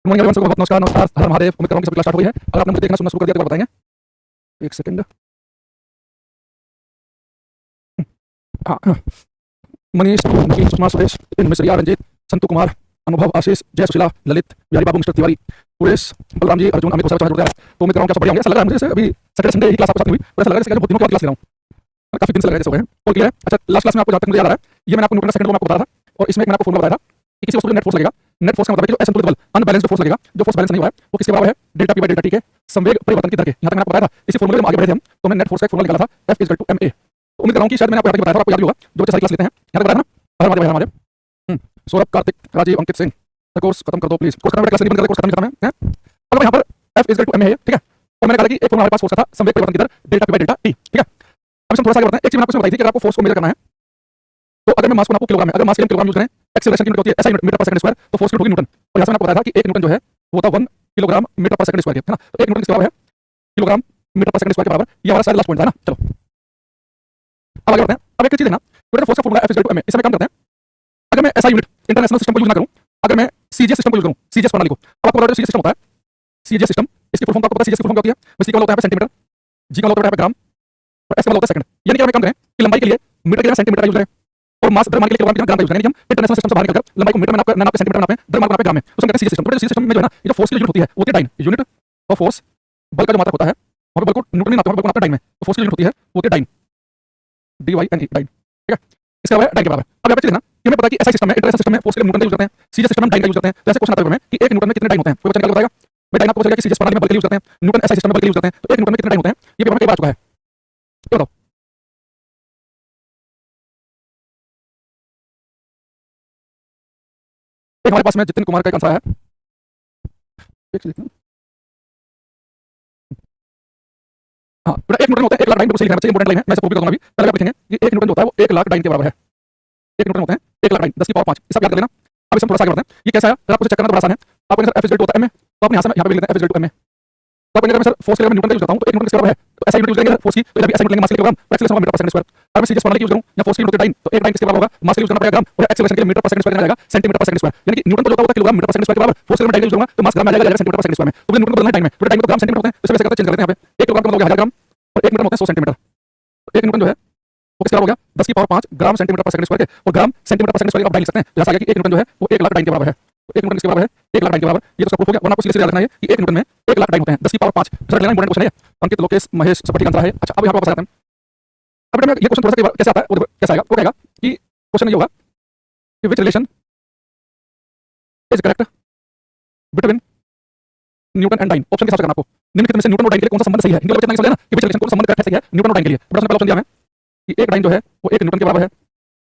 Morning everyone, सबको बहुत नमस्कार नमस्कार, हर महादेव। उम्मीद कर रहा हूं कि सबकी क्लास स्टार्ट हुई है। अगर आपने मुझे देखना सुनना शुरू कर दिया तो एक बार बताएंगे। एक सेकंड। हाँ हाँ। मनीष, नवीन, सुषमा, सुरेश, मिश्रिया, रंजीत, संतु कुमार, अनुभव, आशीष, जय सुशीला, ललित, बिहारी बाबू, मिस्टर तिवारी, पुरेश, बलराम जी, अर्जुन, अमित को सब जुड़ गया है। तो उम्मीद कर रहा हूं कि आप सब बढ़िया होंगे। ऐसा लग रहा है मुझे जैसे अभी सैटरडे संडे ही क्लास आपके साथ नहीं हुई, पर ऐसा लग रहा है जैसे बहुत दिनों के बाद क्लास ले रहा हूं। काफी दिन से लग रहा है जैसे हो गए हैं। और क्लियर है। अच्छा, लास्ट क्लास में आपको जहां तक मुझे याद आ रहा है, ये मैंने आपको न्यूटन का सेकंड लॉ में आपको बताया था, और इसमें मैंने आपको फॉर्मूला बताया था कि किसी वस्तु पे नेट फोर्स लगेगा। नेट फोर्स का मतलब है कि जो असंतुलित बल, अनबैलेंस्ड फोर्स लगेगा, जो फोर्स बैलेंस नहीं हुआ है, वो किसके बराबर है? Delta P by delta T के संवेग परिवर्तन की दर के। यहां तक मैंने आपको बताया था। इसी फॉर्मूले में आगे बढ़े थे हम, तो हमने नेट फोर्स का एक फॉर्मूला निकाला था, F = ma। तो उम्मीद कर रहा हूं कि शायद मैंने आपको यहाँ तक बताया था, आपको याद भी होगा, जो बच्चे सारी क्लास लेते हैं। यहां तक बताया था ना? हमारे हमारे सौरभ, कार्तिक, राजीव, अंकित सिंह, कोर्स खत्म कर दो प्लीज। कोर्स खत्म, क्लास नहीं बंद कर, कोर्स खत्म नहीं करना है। अब यहाँ पर F = ma है, ठीक है। और मैंने कहा कि एक फॉर्मूला हमारे पास फोर्स का था, संवेग परिवर्तन की दर delta P by delta T, ठीक है। अब हम थोड़ा सा आगे बढ़ते हैं। एक चीज मैंने आपको बताई थी कि अगर आपको फोर्स को मेजर करना है, तो अगर मैं मास को नापूं किलोग्राम में, अगर मास के लिए किलोग्राम यूज करें, एक्सेलरेशन की यूनिट होती है SI मीटर पर सेकंड स्क्वायर, तो फोर्स की यूनिट होगी न्यूटन। और यहाँ से मैंने आपको बताया था कि 1 न्यूटन जो है वो होता 1 किलोग्राम मीटर पर सेकंड स्क्वायर है ना। तो 1 न्यूटन किसके बराबर है? किलोग्राम मीटर पर सेकंड स्क्वायर के बराबर। ये हमारा सारा लास्ट पॉइंट है ना। चलो अब आगे बढ़ते हैं। अब एक चीज देखना, न्यूटन फोर्स का फॉर्मूला F = ma। इसमें काम करते हैं। अगर मैं SI यूनिट इंटरनेशनल सिस्टम को यूज ना करूं, अगर मैं CGS सिस्टम को यूज करूं, CGS प्रणाली को, अब आपको पता है CGS सिस्टम होता है, CGS सिस्टम, इसकी फुल फॉर्म आपको पता है CGS की फुल फॉर्म क्या होती है? इसकी का मतलब होता है सेंटीमीटर, G का मतलब होता है ग्राम, और S का मतलब होता है सेकंड। यानी कि हम एक काम करें कि लंबाई के लिए मीटर के जगह सेंटीमीटर का यूज करें, और मास द्रव्यमान के लिए किलोग्राम के जगह ग्राम का यूज करें। यानी कि हम इंटरनेशनल सिस्टम से बाहर निकलकर लंबाई को मीटर में नापकर, ना नापकर सेंटीमीटर में नापें, द्रव्यमान को नापें ग्राम में, उसको कहते हैं CGS सिस्टम। तो CGS सिस्टम में जो है ना, ये जो फोर्स की यूनिट होती है वो होती है डाइन, यूनिट ऑफ फोर्स। बल का जो मात्रक होता है, वहां पे बल को न्यूटन नहीं नापते, वहां पे बल को नापते हैं डाइन में। तो फोर्स की यूनिट होती है वो होती है डाइन, DYNE, डाइन, ठीक है। इसका बराबर है डाइन के बराबर। अब यहाँ पे देखना, ये हमें पता है कि SI सिस्टम में, इंटरनेशनल सिस्टम में फोर्स के लिए न्यूटन का यूज करते हैं, CGS सिस्टम में डाइन का यूज करते हैं। जैसे क्वेश्चन आता है कि 1 न्यूटन में कितने डाइन होते हैं, कोई बच्चा निकाल के बताएगा? भाई डाइन आपको पता चलेगा कि CGS प्रणाली में बल के लिए यूज करते हैं, न्यूटन SI सिस्टम में बल के लिए यूज करते हैं, तो 1 न्यूटन में कितने डाइन होते हैं? ये पेपर में कई बार आ चुका है। ये बताओ। एक हमारे पास में जितिन कुमार का एक आंसर आया है। एक चीज देखना। हाँ, बेटा 1 न्यूटन होता है 1 लाख डाइन, बिल्कुल सही लिखना है बच्चे, इंपॉर्टेंट लाइन है, मैं इसे प्रूव भी कर दूंगा अभी। पहले आप लिखेंगे कि 1 न्यूटन जो होता है वो 1 लाख डाइन के बराबर है। 1 न्यूटन होते हैं 1 लाख डाइन, 10 की पावर 5। इसे आप याद कर लेना। अब इसे हम थोड़ा सा आगे बढ़ते हैं। ये कैसा है? अगर आपको चेक करना तो बड़ा आसान है। आपको आंसर F = होता है ma, तो अपने यहाँ पे लिख देते हैं F = ma। तो आपको अगर मैं सर फोर्स के लिए न्यूटन का यूज करता हूं, तो 1 न्यूटन किसके बराबर है? तो SI यूनिट यूज करेंगे फोर्स की, तो इधर भी SI यूनिट लेंगे, मास के लिए किलोग्राम, और एक्सेलरेशन होगा मीटर पर सेकंड स्क्वायर। अगर मैं CGS प्रणाली की यूज करूं या फोर्स की यूनिट डाइन, तो 1 डाइन किसके बराबर होगा? मास के लिए यूज करना पड़ेगा ग्राम, और एक्सेलरेशन के लिए मीटर पर सेकंड स्क्वायर देना जाएगा सेंटीमीटर पर सेकंड स्क्वायर। यानी कि न्यूटन को जो होता है किलोग्राम मीटर पर सेकंड स्क्वायर के बराबर, फोर्स के लिए डाइन यूज करूंगा तो मास ग्राम में आ जाएगा सेंटीमीटर पर सेकंड स्क्वायर में। तो मुझे न्यूटन को बदलना है डाइन में, तो डाइन में तो ग्राम सेंटीमीटर होते हैं, तो इसे वैसे करते चेंज कर देते हैं। यहाँ पे 1 किलोग्राम का मतलब हो गया 1000 ग्राम, और 1 मीटर होता है 100 सेंटीमीटर। तो 1 न्यूटन जो है वो किसके बराबर हो गया? 10 की पावर 5 ग्राम सेंटीमीटर पर सेकंड स्क्वायर के, और ग्राम सेंटीमीटर पर सेकंड स्क्वायर का आप डाइन लिख सकते हैं। जैसा आ गया कि 1 न्यूटन जो है वो 1 लाख डाइन के बराबर है। तो 1 न्यूटन किसके बराबर है? 1 लाख डाइन के बराबर। ये तो उसका प्रूफ हो गया। वरना आपको सीधे सीधे याद रखना है कि 1 न्यूटन में 1 लाख डाइन होते हैं, 10 की पावर 5। जरा लेना, इंपॉर्टेंट क्वेश्चन है। अंकित, लोकेश, महेश, सब ठीक आंसर है। अच्छा, अब यहाँ पर वापस आते हैं। अब बेटा ये क्वेश्चन थोड़ा सा कैसे आता है, वो देखो कैसे आएगा। वो कहेगा कि क्वेश्चन ये होगा कि which relation is correct between Newton and dyne. Option के हिसाब से करना आपको। निम्नलिखित में से न्यूटन और डाइन के लिए कौन सा संबंध सही है? इनके बच्चे समझ लेना कि विच रिलेशन कौन सा संबंध करेक्ट है, सही है न्यूटन और डाइन के लिए। बड़ा पहला ऑप्शन दिया हमें कि 1 डाइन जो है वो 1 न्यूटन के बराबर है।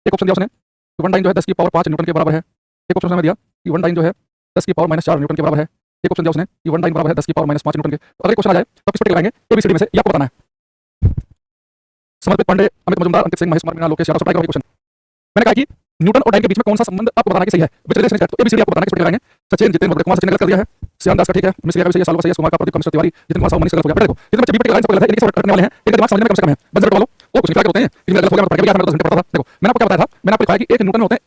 एक ऑप्शन दिया उसने कि 1 डाइन जो है 10 की पावर 5 न्यूटन के बराबर है। एक ऑप्शन हमें दिया कि 1 डाइन जो है 10 की पावर -4 न्यूटन के बराबर है। एक ऑप्शन दिया उसने कि 1 डाइन बराबर है 10 की पावर -5 न्यूटन के। तो अगर क्वेश्चन आ जाए तो किस पर टिक लगाएंगे? ABCD में से ये आपको बताना है। समर्पित पांडे, अमित मजुमदार, अंकित सिंह, महेश कुमार मीणा, लोकेश यादव, सब क्वेश्चन मैंने कहा कि न्यूटन और डाइन के बीच में कौन सा संबंध आपको बताना कि सही है, विच रिलेशन है। तो ABCD आपको बताना है, किस पर लगाएंगे? सचिन, जितेंद्र, बड़े कुमार, सचिन ने गलत कर दिया है। श्याम दास का ठीक है, मिश्र का भी सही है, सालवा सही है, कुमार का, प्रदीप, मिस्टर तिवारी, जितेंद्र कुमार, मनीष का गलत हो गया। देखो इतने बच्चे बी पे लगाने से पहले इनके सब करने वाले हैं, इनका दिमाग समझने में कम से कम है। बस जरा बोलो वो कुछ निकाल के होते हैं, इनमें गलत हो गया, मैं पढ़ के 10 घंटे पढ़ता था। देखो मैंने आपको क्या बताया था? मैंने आपको दिखाया कि 1 न्यूटन में होते हैं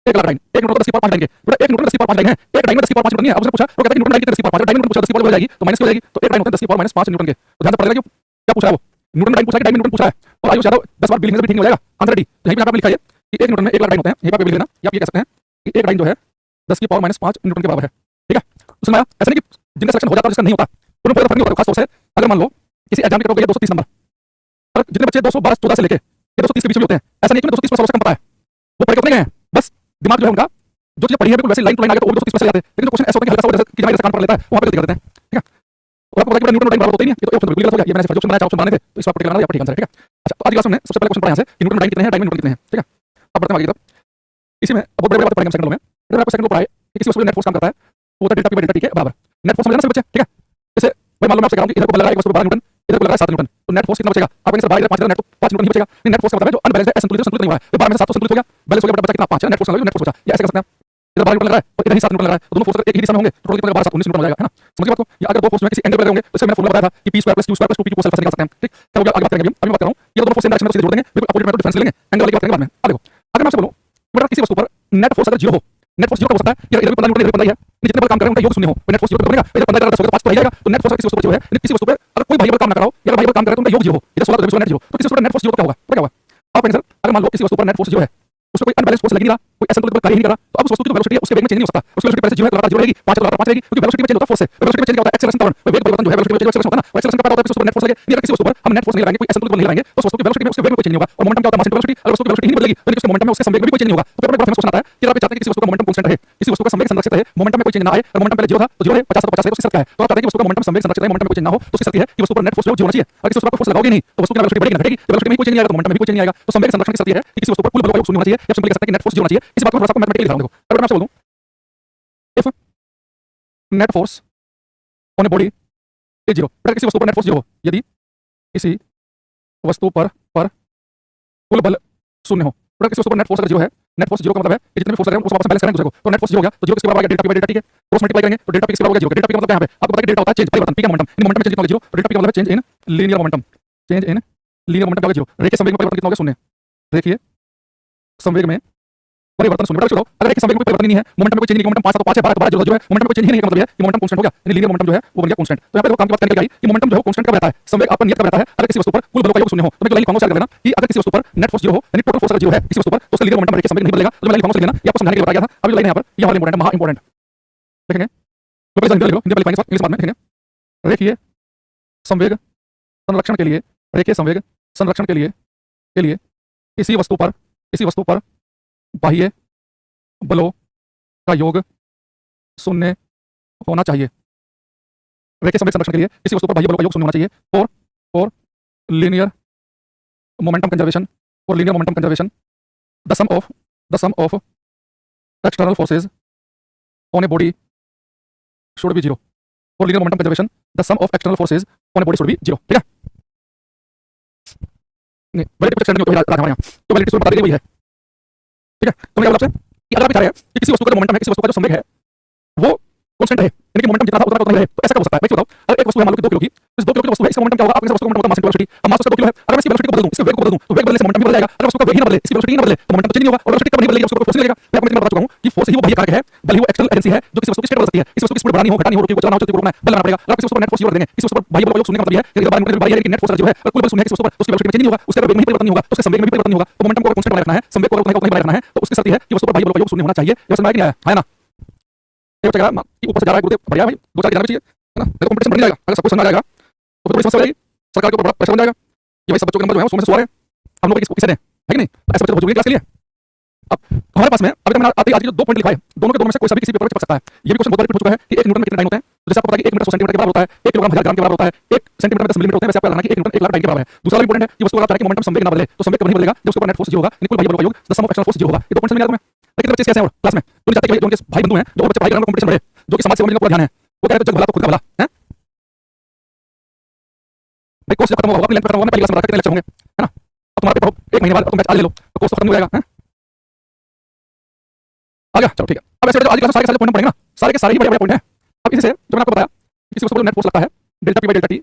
1 लाख डाइन, 1 न्यूटन 10 की पावर 5 डाइन के। बेटा 1 न्यूटन 10 की पावर 5 डाइन है, 1 डाइन में 10 की पावर 5 न्यूटन नहीं है। अब उसने पूछा, वो कहता है कि न्यूटन डाइन की 10 की पावर 5, डाइन न्यूटन पूछा 10 की पावर हो जाएगी तो माइनस की हो जाएगी, तो 1 डाइन होते हैं 10 की पावर -5 न्यूटन के। तो ध्यान से पढ़ेगा कि क्या पूछ रहा है वो। न्यूटन डाइन पूछा है कि डाइन न्यूटन पूछा है, और आयुष यादव 10 बार बिलिंग से भी ठीक हो जाएगा, आंसर रेडी। तो यहीं पे आपने लिखा है कि 1 न्यूटन में 1 लाख डाइन होते हैं, यहीं पे बिल लेना। या आप ये कह सकते हैं कि 1 डाइन जो है 10 की पावर -5 न्यूटन के बराबर है, ठीक है। तो समझ में आया? ऐसा नहीं कि जिनका सिलेक्शन हो जाता है जिसका नहीं होता, उन्हें कोई फर्क नहीं होता। खास तौर से अगर मान लो किसी एग्जाम के कट ऑफ गई है 230 नंबर, और जितने बच्चे 212-14 से लेके 230 के बीच में होते हैं, ऐसा नहीं कि 230 पर 100 से कम पता है, वो पढ़ के उतने गए हैं, बस दिमाग जो है उनका जो चीजें पढ़ी है बिल्कुल वैसे लाइन टू लाइन आ गया, तो वो 230 पर चले जाते हैं। लेकिन जो क्वेश्चन ऐसा होता है कि हल्का सा कि जैसे कान पर लेता है, वहां पे गलती कर देते हैं, ठीक है। और आपको पता है कि न्यूटन और डाइन बराबर होते ही नहीं है, ये तो ऑप्शन बिल्कुल गलत हो गया। ये मैंने सिर्फ ऑप्शन बनाया, 4 ऑप्शन बनाने थे, तो इस पर टिक लगाना, ये ठीक आंसर है, ठीक है। अच्छा, तो आज की क्लास में सबसे पहले क्वेश्चन पढ़ा यहाँ से कि न्यूटन और डाइन कितने हैं, डाइन में न्यूटन कितने हैं, ठीक है। अब बढ़ते हैं आगे की तरफ। इसी में अब बड़े बड़े बातें पढ़ेंगे सेकंड लो में। मैंने आपको सेकंड लो पढ़ा है कि किसी वस्तु पे नेट फोर्स काम करता है, वो होता है delta P by delta T के बराबर। नेट फोर्स समझ लेना सब बच्चे, ठीक है। जैसे भाई मान लो मैं आपसे कह रहा हूं कि इधर को बल लगा है 1 वस्तु पे 12 न्यूटन, इधर को लगा है 7 न्यूटन, तो नेट फोर्स कितना बचेगा? आप कहेंगे सर 12 इधर 5 इधर, नेट तो 5 न्यूटन ही बचेगा। नहीं, नेट फोर्स का मतलब है जो अनबैलेंस्ड है, असंतुलित है, संतुलित नहीं हुआ है। तो 12 में से 7 तो संतुलित हो गया, बैलेंस हो गया, बचा कितना? 5 है। नेट फोर्स नेट फोर्स बचा, या ऐसे कर सकते हैं। इधर 12 न्यूटन लग रहा है और इधर ही 7 न्यूटन लग रहा है, तो दोनों फोर्स एक ही दिशा में होंगे, टोटल कितना 12 7 19 न्यूटन हो जाएगा, है ना। समझ गए बात को? या अगर दो फोर्स में किसी एंगल पर लगे होंगे, तो इससे मैंने फॉर्मूला बताया था कि p² + q² + 2p q self निकाल सकते हैं, ठीक। क्या हो गया? आगे बात करेंगे। अभी बात कर रहा हूं ये दोनों फोर्स सेम डायरेक्शन में सीधे जोड़ देंगे, बिल्कुल अपोजिट में तो डिफरेंस लेंगे, एंगल वाली बात करेंगे बाद में। अब देखो अगर मैं आपसे बोलूं बेटा किसी वस्तु पर नेट फोर्स अगर 0 हो, नेट फोर्स 0 कब हो सकता है? इधर भी 15 न्यूटन, इधर भी 15 ही है, जितने बल काम कर रहे हैं उनका योग शून्य हो, नेट फोर्स 0 पे बनेगा। जब 15 10 होगा तो 5 पर जाएगा, तो नेट फोर्स किसी वस्तु पर 0 है, किसी वस्तु पे अगर कोई बाह्य बल काम ना कराओ या बाह्य बल काम करे तो उनका योग 0 हो, इधर 16 तो 0 नेट 0, तो किसी वस्तु पर नेट फोर्स 0 क्या होगा? क्या होगा? आप कहेंगे सर अगर मान लो किसी वस्तु पर नेट फोर्स 0 है, उसमें कोई अनबैलेंस फोर्स लग नहीं रहा, कोई असंतुलित बल कार्य ही नहीं कर रहा, तो अब उस वस्तु की जो वेलोसिटी है उसके वेग में चेंज नहीं हो सकता, उसकी वेलोसिटी पहले से 0 है, लगातार 0 रहेगी, 5 है तो लगातार 5 रहेगी, क्योंकि वेलोसिटी में चेंज होता है फोर्स से। वेलोसिटी में चेंज क्या होता है? एक्सेलरेशन त्वरण, वेग परिवर्तन जो है वेलोसिटी में चेंज एक्सेलरेशन होता है ना, एक्सेलरेशन का पता होता है किसी वस्तु पर नेट फोर्स लगे, नहीं अगर किसी वस्तु पर हम नेट फोर्स नहीं लगाएंगे, कोई असंतुलित बल नहीं लगाएंगे, तो उस वस्तु की वेलोसिटी में उसके वेग में कोई चेंज नहीं होगा। और मोमेंटम क्या होता है? मास इनटू वेलोसिटी, अगर वस्तु की वेलोसिटी ही नहीं बदलेगी तो उसके मोमेंटम में उसके संवेग में भी कोई चेंज नहीं होगा। तो फिर अपने फेमस क्वेश्चन आता है कि आप चाहते हैं कि किसी वस्तु का मोमेंटम कांस्टेंट रहे, किसी वस्तु का संवेग संरक्षित रहे, मोमेंटम में कोई चेंज ना आए, अगर मोमेंटम पहले 0 था तो 0 है, 50 था तो 50 रहे, तो उसकी शर्त क्या है? तो आप चाहते हैं कि वस्तु का मोमेंटम संवेग संरक्षित रहे, मोमेंटम में कोई चेंज ना हो, तो उसकी शर्त है कि वस्तु पर नेट फोर्स 0 होना चाहिए। अगर किसी वस्तु पर फोर्स लगाओगे नहीं तो वस्तु की वेलोसिटी बढ़ेगी ना घटेगी, तो वेलोसिटी में कोई चेंज नहीं आएगा तो मोमेंटम में भी कोई चेंज नहीं आएगा, तो संवेग संरक्षण की शर्त है कि किसी वस्तु पर कुल बल का योग 0 होना चाहिए, या सिंपली कह सकते हैं कि नेट फोर्स 0 होना चाहिए। इस बात को थोड़ा सा मैथमेटिकली लिख रहा हूं, देखो अगर मैं आपसे बोल दूं if net force on a body is 0, अगर किसी वस्तु पर नेट फोर्स 0 हो, यदि किसी वस्तु पर कुल बल 0 हो, अगर किसी वस्तु पर नेट फोर्स अगर 0 है, नेट फोर्स 0 का मतलब है कि जितने भी फोर्स लग रहे हैं उसको आपस में बैलेंस करेंगे दूसरे को, तो नेट फोर्स 0 हो गया, तो 0 किसके बराबर आ गया? Delta P by delta T के क्रॉस मल्टीप्लाई करेंगे तो डेल्टा पी किसके बराबर हो गया? 0 डेल्टा पी का मतलब क्या है? आपको पता है कि डेल्टा होता है चेंज, परिवर्तन, पी का मोमेंटम, इन मोमेंटम में चेंज कितना होगा? 0, तो डेल्टा पी का मतलब है change in linear momentum, change in linear momentum क्या होगा? 0। रेखीय संवेग में परिवर्तन कितना होगा? 0। रेखीय संवेग में परिवर्तन 0। बताओ अगर रेखीय संवेग में परिवर्तन नहीं है, मोमेंटम में कोई चेंज नहीं, मोमेंटम 5 है तो 5 है, 12 है तो 12 0 है, मोमेंटम में कोई चेंज ही नहीं है, मतलब है कि मोमेंटम कांस्टेंट हो गया, यानी लीनियर मोमेंटम जो है वो बन गया कांस्टेंट। तो यहां पे देखो काम की बात करने के लिए कि मोमेंटम जो है कांस्टेंट कब रहता है? संवेग आपका नियत कब रहता है? अगर किसी वस्तु पर कुल बलों का योग 0 हो, तो मैं लाइन लिखूंगा, लेना कि अगर किसी वस्तु पर नेट फोर्स 0 हो, यानी टोटल फोर्स अगर 0 है किसी वस्तु पर, तो उसका लीनियर मोमेंटम रेखीय संवेग नहीं बदलेगा, तो मैं लाइन लिखूंगा, लेना ये आपको समझाने के लिए बताया गया था। अभी लाइन यहां पर ये वाला इंपॉर्टेंट है, महा इंपॉर्टेंट देखेंगे, तो पहले हिंदी लिखो, हिंदी पहले लिखेंगे, इंग्लिश बाद में देखेंगे। रेखीय संवेग संरक्षण के लिए, रेखीय संवेग संरक्षण के लिए किसी वस्तु पर बाह्य बलों का योग 0 होना चाहिए। रेखीय संवेग संरक्षण के लिए किसी वस्तु पर बाह्य बलों का योग 0 होना चाहिए और linear momentum conservation the sum of external forces on a body should be 0, और linear momentum conservation the sum of external forces on a body should be 0। ठीक है, नहीं वैलिडिटी कुछ एक्सटेंड नहीं होता है हमारे यहाँ, तो वैलिडिटी बता दी गई है। ठीक है, तो मैं आपसे कि अगर आप चाह रहे हैं कि किसी वस्तु का जो मोमेंटम है, किसी वस्तु का जो संवेग है वो कांस्टेंट है, यानी कि मोमेंटम जितना था उतना ही रहे, तो ऐसा कब हो सकता है? मैं बताओ, अगर एक वस्तु है मान लो कि 2 किलो की, इस 2 किलो की वस्तु है, इसका मोमेंटम क्या होगा? आपके वस्तु का मोमेंटम होता है मास इनटू वेलोसिटी, अब मास उसका 2 किलो है, अगर मैं इसकी वेलोसिटी को बदल दूं, इसके वेग को बदल दूं, तो वेग बदलने से मोमेंटम भी बदल जाएगा। अगर वस्तु का वेग ही ना बदले, इसकी वेलोसिटी ही ना बदले, तो मोमेंटम चेंज नहीं होगा, और वेलोसिटी कब नहीं बदलेगी? उसको फोर्स नहीं लगेगा। मैं आपको इतना बता चुका हूं कि फोर्स ही वो बाह्य कारक है, बल ही वो एक्सटर्नल एजेंसी है जो किसी वस्तु की स्टेट बदल सकती है। इस वस्तु की स्पीड बढ़ानी हो, घटानी हो, रोकनी हो, चलाना हो, चलती को रोकना है, बल लगाना पड़ेगा। अगर किसी वस्तु पर नेट फोर्स 0 देंगे, इस वस्तु पर बाह्य बल का योग 0 का मतलब ये है कि बाहर निकलने वाली नेट फोर्स जो है, कुल बल 0 है किसी वस्तु पर, उसकी वेलोसिटी में चेंज नहीं होगा, उसके वेग में परिवर्तन नहीं होगा, तो उसके संवेग में भी परिवर्तन नहीं होगा। तो मोमेंटम को कांस्टेंट बनाए रखना है, संवेग को उतना ही बनाए रखना है, तो उसकी शर्त है कि वस्तु पर बाह्य बल का योग 0 होना चाहिए। ये समझ में आया कि नहीं आया? ये बच्चा कि ऊपर से जा रहा है गुरुदेव, बढ़िया भाई, 2 4 चाहिए है ना, देखो कंपटीशन बढ़ जाएगा, अगर सब कुछ समझ आ जाएगा तो बड़ी समस्या हो जाएगी, सरकार के ऊपर बड़ा प्रेशर बन जाएगा कि भाई सब बच्चों के नंबर जो है 100 में से 100 आ रहे हैं, हम लोग किसे दें, है कि नहीं? ऐसे बच्चे बच्चों की क्लास के लिए अब हमारे पास में अभी तक मैंने आज जो 2 पॉइंट लिखा है, दोनों के दोनों में से कोई सा भी किसी पेपर में चिपक सकता है। ये भी क्वेश्चन बहुत बार पूछ चुका है कि 1 न्यूटन में कितने डाइन होते हैं, तो जैसे आपको पता है कि 1 मीटर 100 सेंटीमीटर के बराबर होता है, 1 किलोग्राम 1000 ग्राम के बराबर होता है, 1 सेंटीमीटर में 10 मिलीमीटर होते हैं, वैसे आपको जानना है कि 1 न्यूटन 1 लाख डाइन के बराबर है। दूसरा भी इंपॉर्टेंट है कि वस्तु का कि मोमेंटम संवेग ना बदले, तो संवेग कब नहीं बदलेगा? जब उसके ऊपर नेट फोर्स 0 होगा, यानी कुल बाह्य बल का योग the sum of external force 0 होगा। ये 2 पॉइंट समझ में आ रहा है? लेकिन बच्चे कैसे हैं और क्लास में तो चाहते हैं कि जो उनके भाई बंधु हैं, जो बच्चे पढ़ाई करने में कंपटीशन बढ़े, जो कि समाज सेवा में पूरा ध्यान है, वो कह रहे हैं जग भला तो खुद का भला है भाई। कोर्स खत्म होगा, अपनी लेंथ खत्म होगा, पहली क्लास में बता कितने लेक्चर होंगे, है ना? अब तुम्हारे पेपर 1 महीने बाद तुम बैच आज ले लो तो कोर्स खत्म हो जाएगा, हैं? आ गया, चलो ठीक है। अब ऐसे जो आज क्लास में सारे पॉइंट पढ़ेंगे ना, सारे के सारे ही बड़े पॉइंट हैं। अब इसी से जो मैंने आपको बताया किसी वस्तु पर नेट फोर्स लगता है delta P by delta T,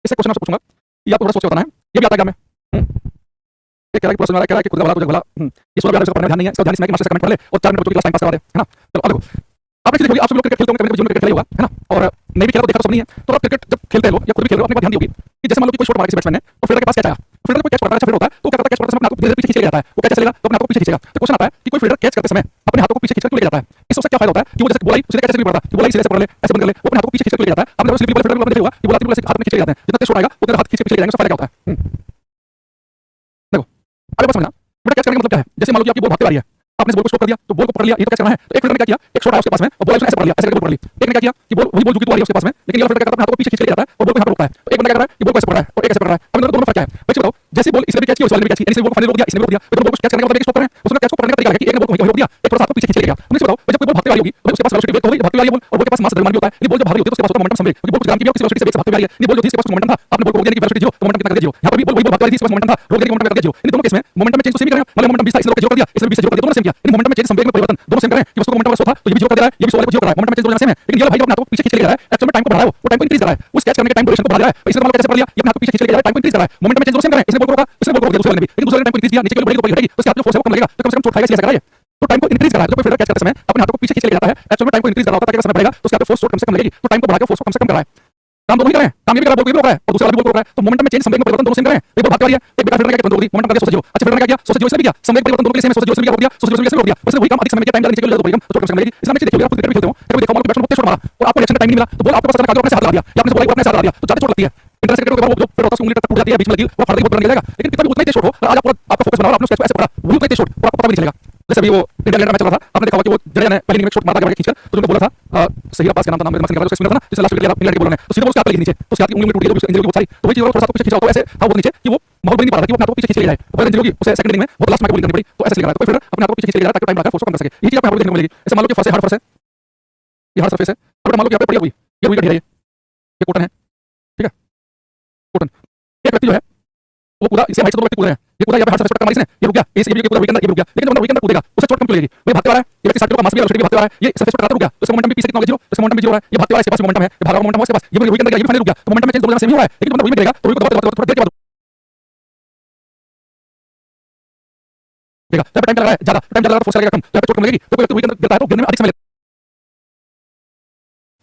इससे क्वेश्चन आपसे पूछूंगा, ये आपको थोड़ा सोच के बताना है, ये भी आता है क्या में ये कह रहा है कि प्रश्न आ रहा है, कह रहा है कि खुद का भला तुझे भला, ये सोच इसका पढ़ने में ध्यान नहीं है, इसका ध्यान इसमें कि मास्टर से कमेंट पढ़ ले और 4 मिनट बच्चों की क्लास टाइम पास करवा दे, है ना? चलो अब देखो, आपने चीज देखी, आप सब लोग क्रिकेट खेलते होंगे, कभी जीवन में क्रिकेट खेला होगा, है ना? और नहीं भी खेला तो देखा तो सब नहीं है, तो आप क्रिकेट जब खेलते हो या खुद भी खेल रहे हो, अपने बात ध्यान दी होगी कि जैसे मान लो कि कोई शॉट मारा किसी बैट्समैन ने और फील्डर के पास कैच आया, फील्डर कोई कैच करता है, अच्छा फील्डर होता है, तो क्या करता है? कैच करते समय अपने हाथों को पीछे खींच के जाता है, वो कैच चलेगा तो अपने हाथों को पीछे खींचेगा। तो क्वेश्चन आता है कि कोई फील्डर कैच करते समय अपने हाथों को पीछे खींच के ले जाता है, इससे क्या फायदा होता है कि वो जैसे बोलाई सीधे कैच नहीं पड़ता, कि बोलाई सीधे से पकड़ ले, ऐसे बंद कर ले, वो अपने हाथों को पीछे खींच के ले जाता है। आपने जब स्लिप वाले फील्डर को देखा होगा कि बोला त्रिपुल ऐसे हाथ में खींच के जाते हैं, जितना तेज शॉट आएगा उतना हाथ खींच के जाएंगे, उसका फायदा क्या होता है? देखो अब बात समझना, बेटा कैच करने का मतलब क्या है? जैसे मान लो कि आपकी बॉल भागते आ रही है, आपने बॉल को स्टॉप कर दिया तो बॉल को पकड़ लिया, ये तो कैच करना है। तो एक फील्डर ने क्या किया, एक शॉट आया उसके पास में और बॉल उसने ऐसे पकड़ लिया, ऐसे करके पकड़ ली। एक ने क्या किया कि बॉल वही बॉल जो कि तो आ रही है उसके पास में, लेकिन ये फील्डर क्या करता है? हाथों को पीछे खींच के ले जाता है और बॉल को यहां पर रोकता है। तो एक बंदा क्या कर रहा है कि बॉल को ऐसे पकड़ रहा है और एक ऐसे पकड़ रहा है। अब इन दोनों में फर्क क्या है? बच्चे बताओ, जैसे बॉल इसने भी कैच किया, उस वाले ने भी कैच किया, इसने बॉल को फाइनल रोक दिया, इसने भी रोक दिया, तो बॉल को कैच करने का मतलब है कि स्टॉप कर रहे हैं, उसका कैच को पकड़ने का तरीका है कि एक ने बॉल को रोक दिया, एक थोड़ा सा हाथ को पीछे खींच के ले गया। तुम बताओ, जब कोई बॉल भागते वाली होगी तो उसके पास वेलोसिटी वेग तो होगी, भागते वाली बॉल, और बॉल के पास मास द्रव्यमान भी होता है। ये बॉल जब भाग रही होती है तो उसके पास होता है मोमेंटम संवेग, क्योंकि बॉल कुछ ग्राम की भी किसी वेलोसिटी से वेग से भागते वाली है। ये बॉल जो थी इसके पास मोमेंटम था, आपने बॉल को रोक दिया कि वेलोसिटी 0 तो मोमेंटम कितना कर दिया 0। यहां पर भी बॉल वही बॉल भागते वाली थी, इसके पास मोमेंटम था, रोक दिया कि मोमेंटम कर दिया 0। इन दोनों केस में मोमेंटम में चेंज तो सेम ही कर रहे हैं, मतलब मोमेंटम 20 था, इसने रोक के 0 कर दिया, इसने 20 से 0 कर दिया, दोनों सेम किया। इन मोमेंटम में चेंज संवेग में परिवर्तन दोनों सेम कर रहे हैं कि उसको मोमेंटम 100 था तो ये भी 0 कर दे रहा है, ये भी 100 वाले को 0 कर रहा है, मोमेंटम में चेंज दोनों सेम है। लेकिन ये भाई अपने हाथ को पीछे खींच के ले जा रहा है, एक्चुअल में टाइम को बढ़ा रहा है, वो टाइम को इंक्रीज कर रहा है, उस कैच करने के टाइम ड्यूरेशन को बढ़ा रहा है। इसने मतलब कैसे कर लिया, ये अपने हाथ को पीछे खींच के ले जा रहा है, टाइम को इंक्रीज कर रहा है, मोमेंटम में चेंज दोनों सेम कर रहे हैं। इसने बॉल को रोका, इसने बॉल को रोक दिया दूसरे वाले ने भी, लेकिन दूसरे वाले ने टाइम को इंक्रीज किया, नीचे के लिए बढ़ेगी तो ऊपर घटेगी, तो इसके हाथ में फोर्स है वो कम लगेगा, तो कम से कम चोट खाएगा, ऐसा कर रहा है। तो टाइम को इंक्रीज करा है। जब कोई फिल्टर कैच करते समय अपने हाथों को पीछे खींच के ले जाता है, एक्चुअल में टाइम को इंक्रीज कर रहा होता है ताकि समय बढ़ेगा तो उसके फोर्स कम से कम लगेगी, तो टाइम को बढ़ा के फोर्स को कम से कम कर रहा है। काम दोनों ही कर रहे हैं, काम ये भी कर रहा है, बॉल को भी रोक रहा है और दूसरा वाला भी बॉल को रोक रहा है, तो मोमेंटम में चेंज, संवेग में परिवर्तन दोनों सेम कर रहे हैं। एक बॉल भागती आ रही है, एक बेटा फिल्टर ने क्या कंट्रोल दी, मोमेंटम का सोच जीरो। अच्छा फिल्टर ने क्या किया, सोच जीरो इसने भी किया, संवेग परिवर्तन दोनों के लिए सेम है, सोच जीरो इसने भी रोक दिया, सोच जीरो इसने रोक दिया, बस वही काम अधिक समय के टाइम नीचे के लिए बढ़ेगा तो कम से कम लगेगी। इसमें नीचे देखिए आप क्रिकेट भी खेलते हो, कभी देखो बॉल को बैट्समैन को शॉट मारा और आपको रिएक्शन का टाइम नहीं मिला तो बॉल आपके पास अचानक आके अपने से हाथ लगा दिया या आपने बॉल को अपने से हाथ लगा दिया तो ज्यादा चोट लगती है। इंटरनेशनल क्रिकेट के बाद वो फिर होता है उंगली तक टूट जाती है, बीच में लगी वो फाड़ देगी, बहुत जाएगा। लेकिन कितना भी उतना ही तेज शॉट हो, आज आप आपका फोकस बना और आपने उसको ऐसे पकड़ा, वो उतना ही तेज शॉट और आपको पता भी नहीं चलेगा। जैसे अभी वो इंडिया इंग्लैंड मैच चल रहा था, आपने देखा होगा कि वो जडेजा ने पहली इनिंग में शॉट मारा के खींचकर, तो उनको बोला था सही पास का नाम था, नाम मत उसका स्पिनर था ना, जिसने लास्ट विकेट लिया इंग्लैंड के बॉलर ने, तो सीधा उसके हाथ पे लगी नीचे, तो उसके हाथ की उंगली में टूट गई, तो उसकी इंजरी बहुत सारी, तो वही चीज थोड़ा सा पीछे खींचा तो ऐसे था वो नीचे कि वो माहौल भी नहीं पा रहा था कि वो अपने हाथों को पीछे खींच के ले जाए, तो इंजरी होगी उसे सेकंड इनिंग में बहुत लास्ट में बॉलिंग करनी पड़ी, तो ऐसे लगा रहा है। तो फिर अपने हाथों को पीछे खींच के ले जा रहा है ताकि टाइम लगाकर फोर्स को कम कर सके। ये चीज आपको देखने को मिलेगी। ऐसे मान लो कि फर्स्ट है, हार्ड फर्स्ट है, ये हार्ड सरफेस है, अब मान लो कि यहाँ पे पड़ी हुई ये रुई का ढेर है, ये कॉटन है, ठीक है, कॉटन। एक व्यक्ति जो है वो पूरा इसे हाइट से दो व्यक्ति कूद रहे हैं, ये कूदा यहाँ पे हार्ड सरफेस पर मारी इसने, ये रुक गया, इस ये पूरा वीकेंड ये रुक गया, लेकिन जब वीकेंड कूदेगा उसे चोट कम क्यों लगेगी, वो भागते आ रहा है, ये व्यक्ति 60 किलो का मास भी है, वेलोसिटी भी भागते आ रहा है, ये सरफेस पर रुक गया, तो इसका मोमेंटम भी पीछे कितना होगा, जीरो, इसका मोमेंटम भी जीरो है, ये भागते आ रहा है, इसके पास मोमेंटम है, ये भागा हुआ मोमेंटम है इसके पास, ये वीकेंड ये भी फाइनल रुक गया, तो मोमेंटम में चेंज दोनों सेम ही हो रहा है, लेकिन तुम रुई में गिरेगा तो रुई को दबाते दबाते थोड़ा देर के बाद देगा, जब टाइम लग रहा है ज्यादा, टाइम ज्यादा फोर्स लगेगा कम, जब चोट कम लगेगी तो कोई वीकेंड गिरता है तो गिरने में अधिक समय लगता है।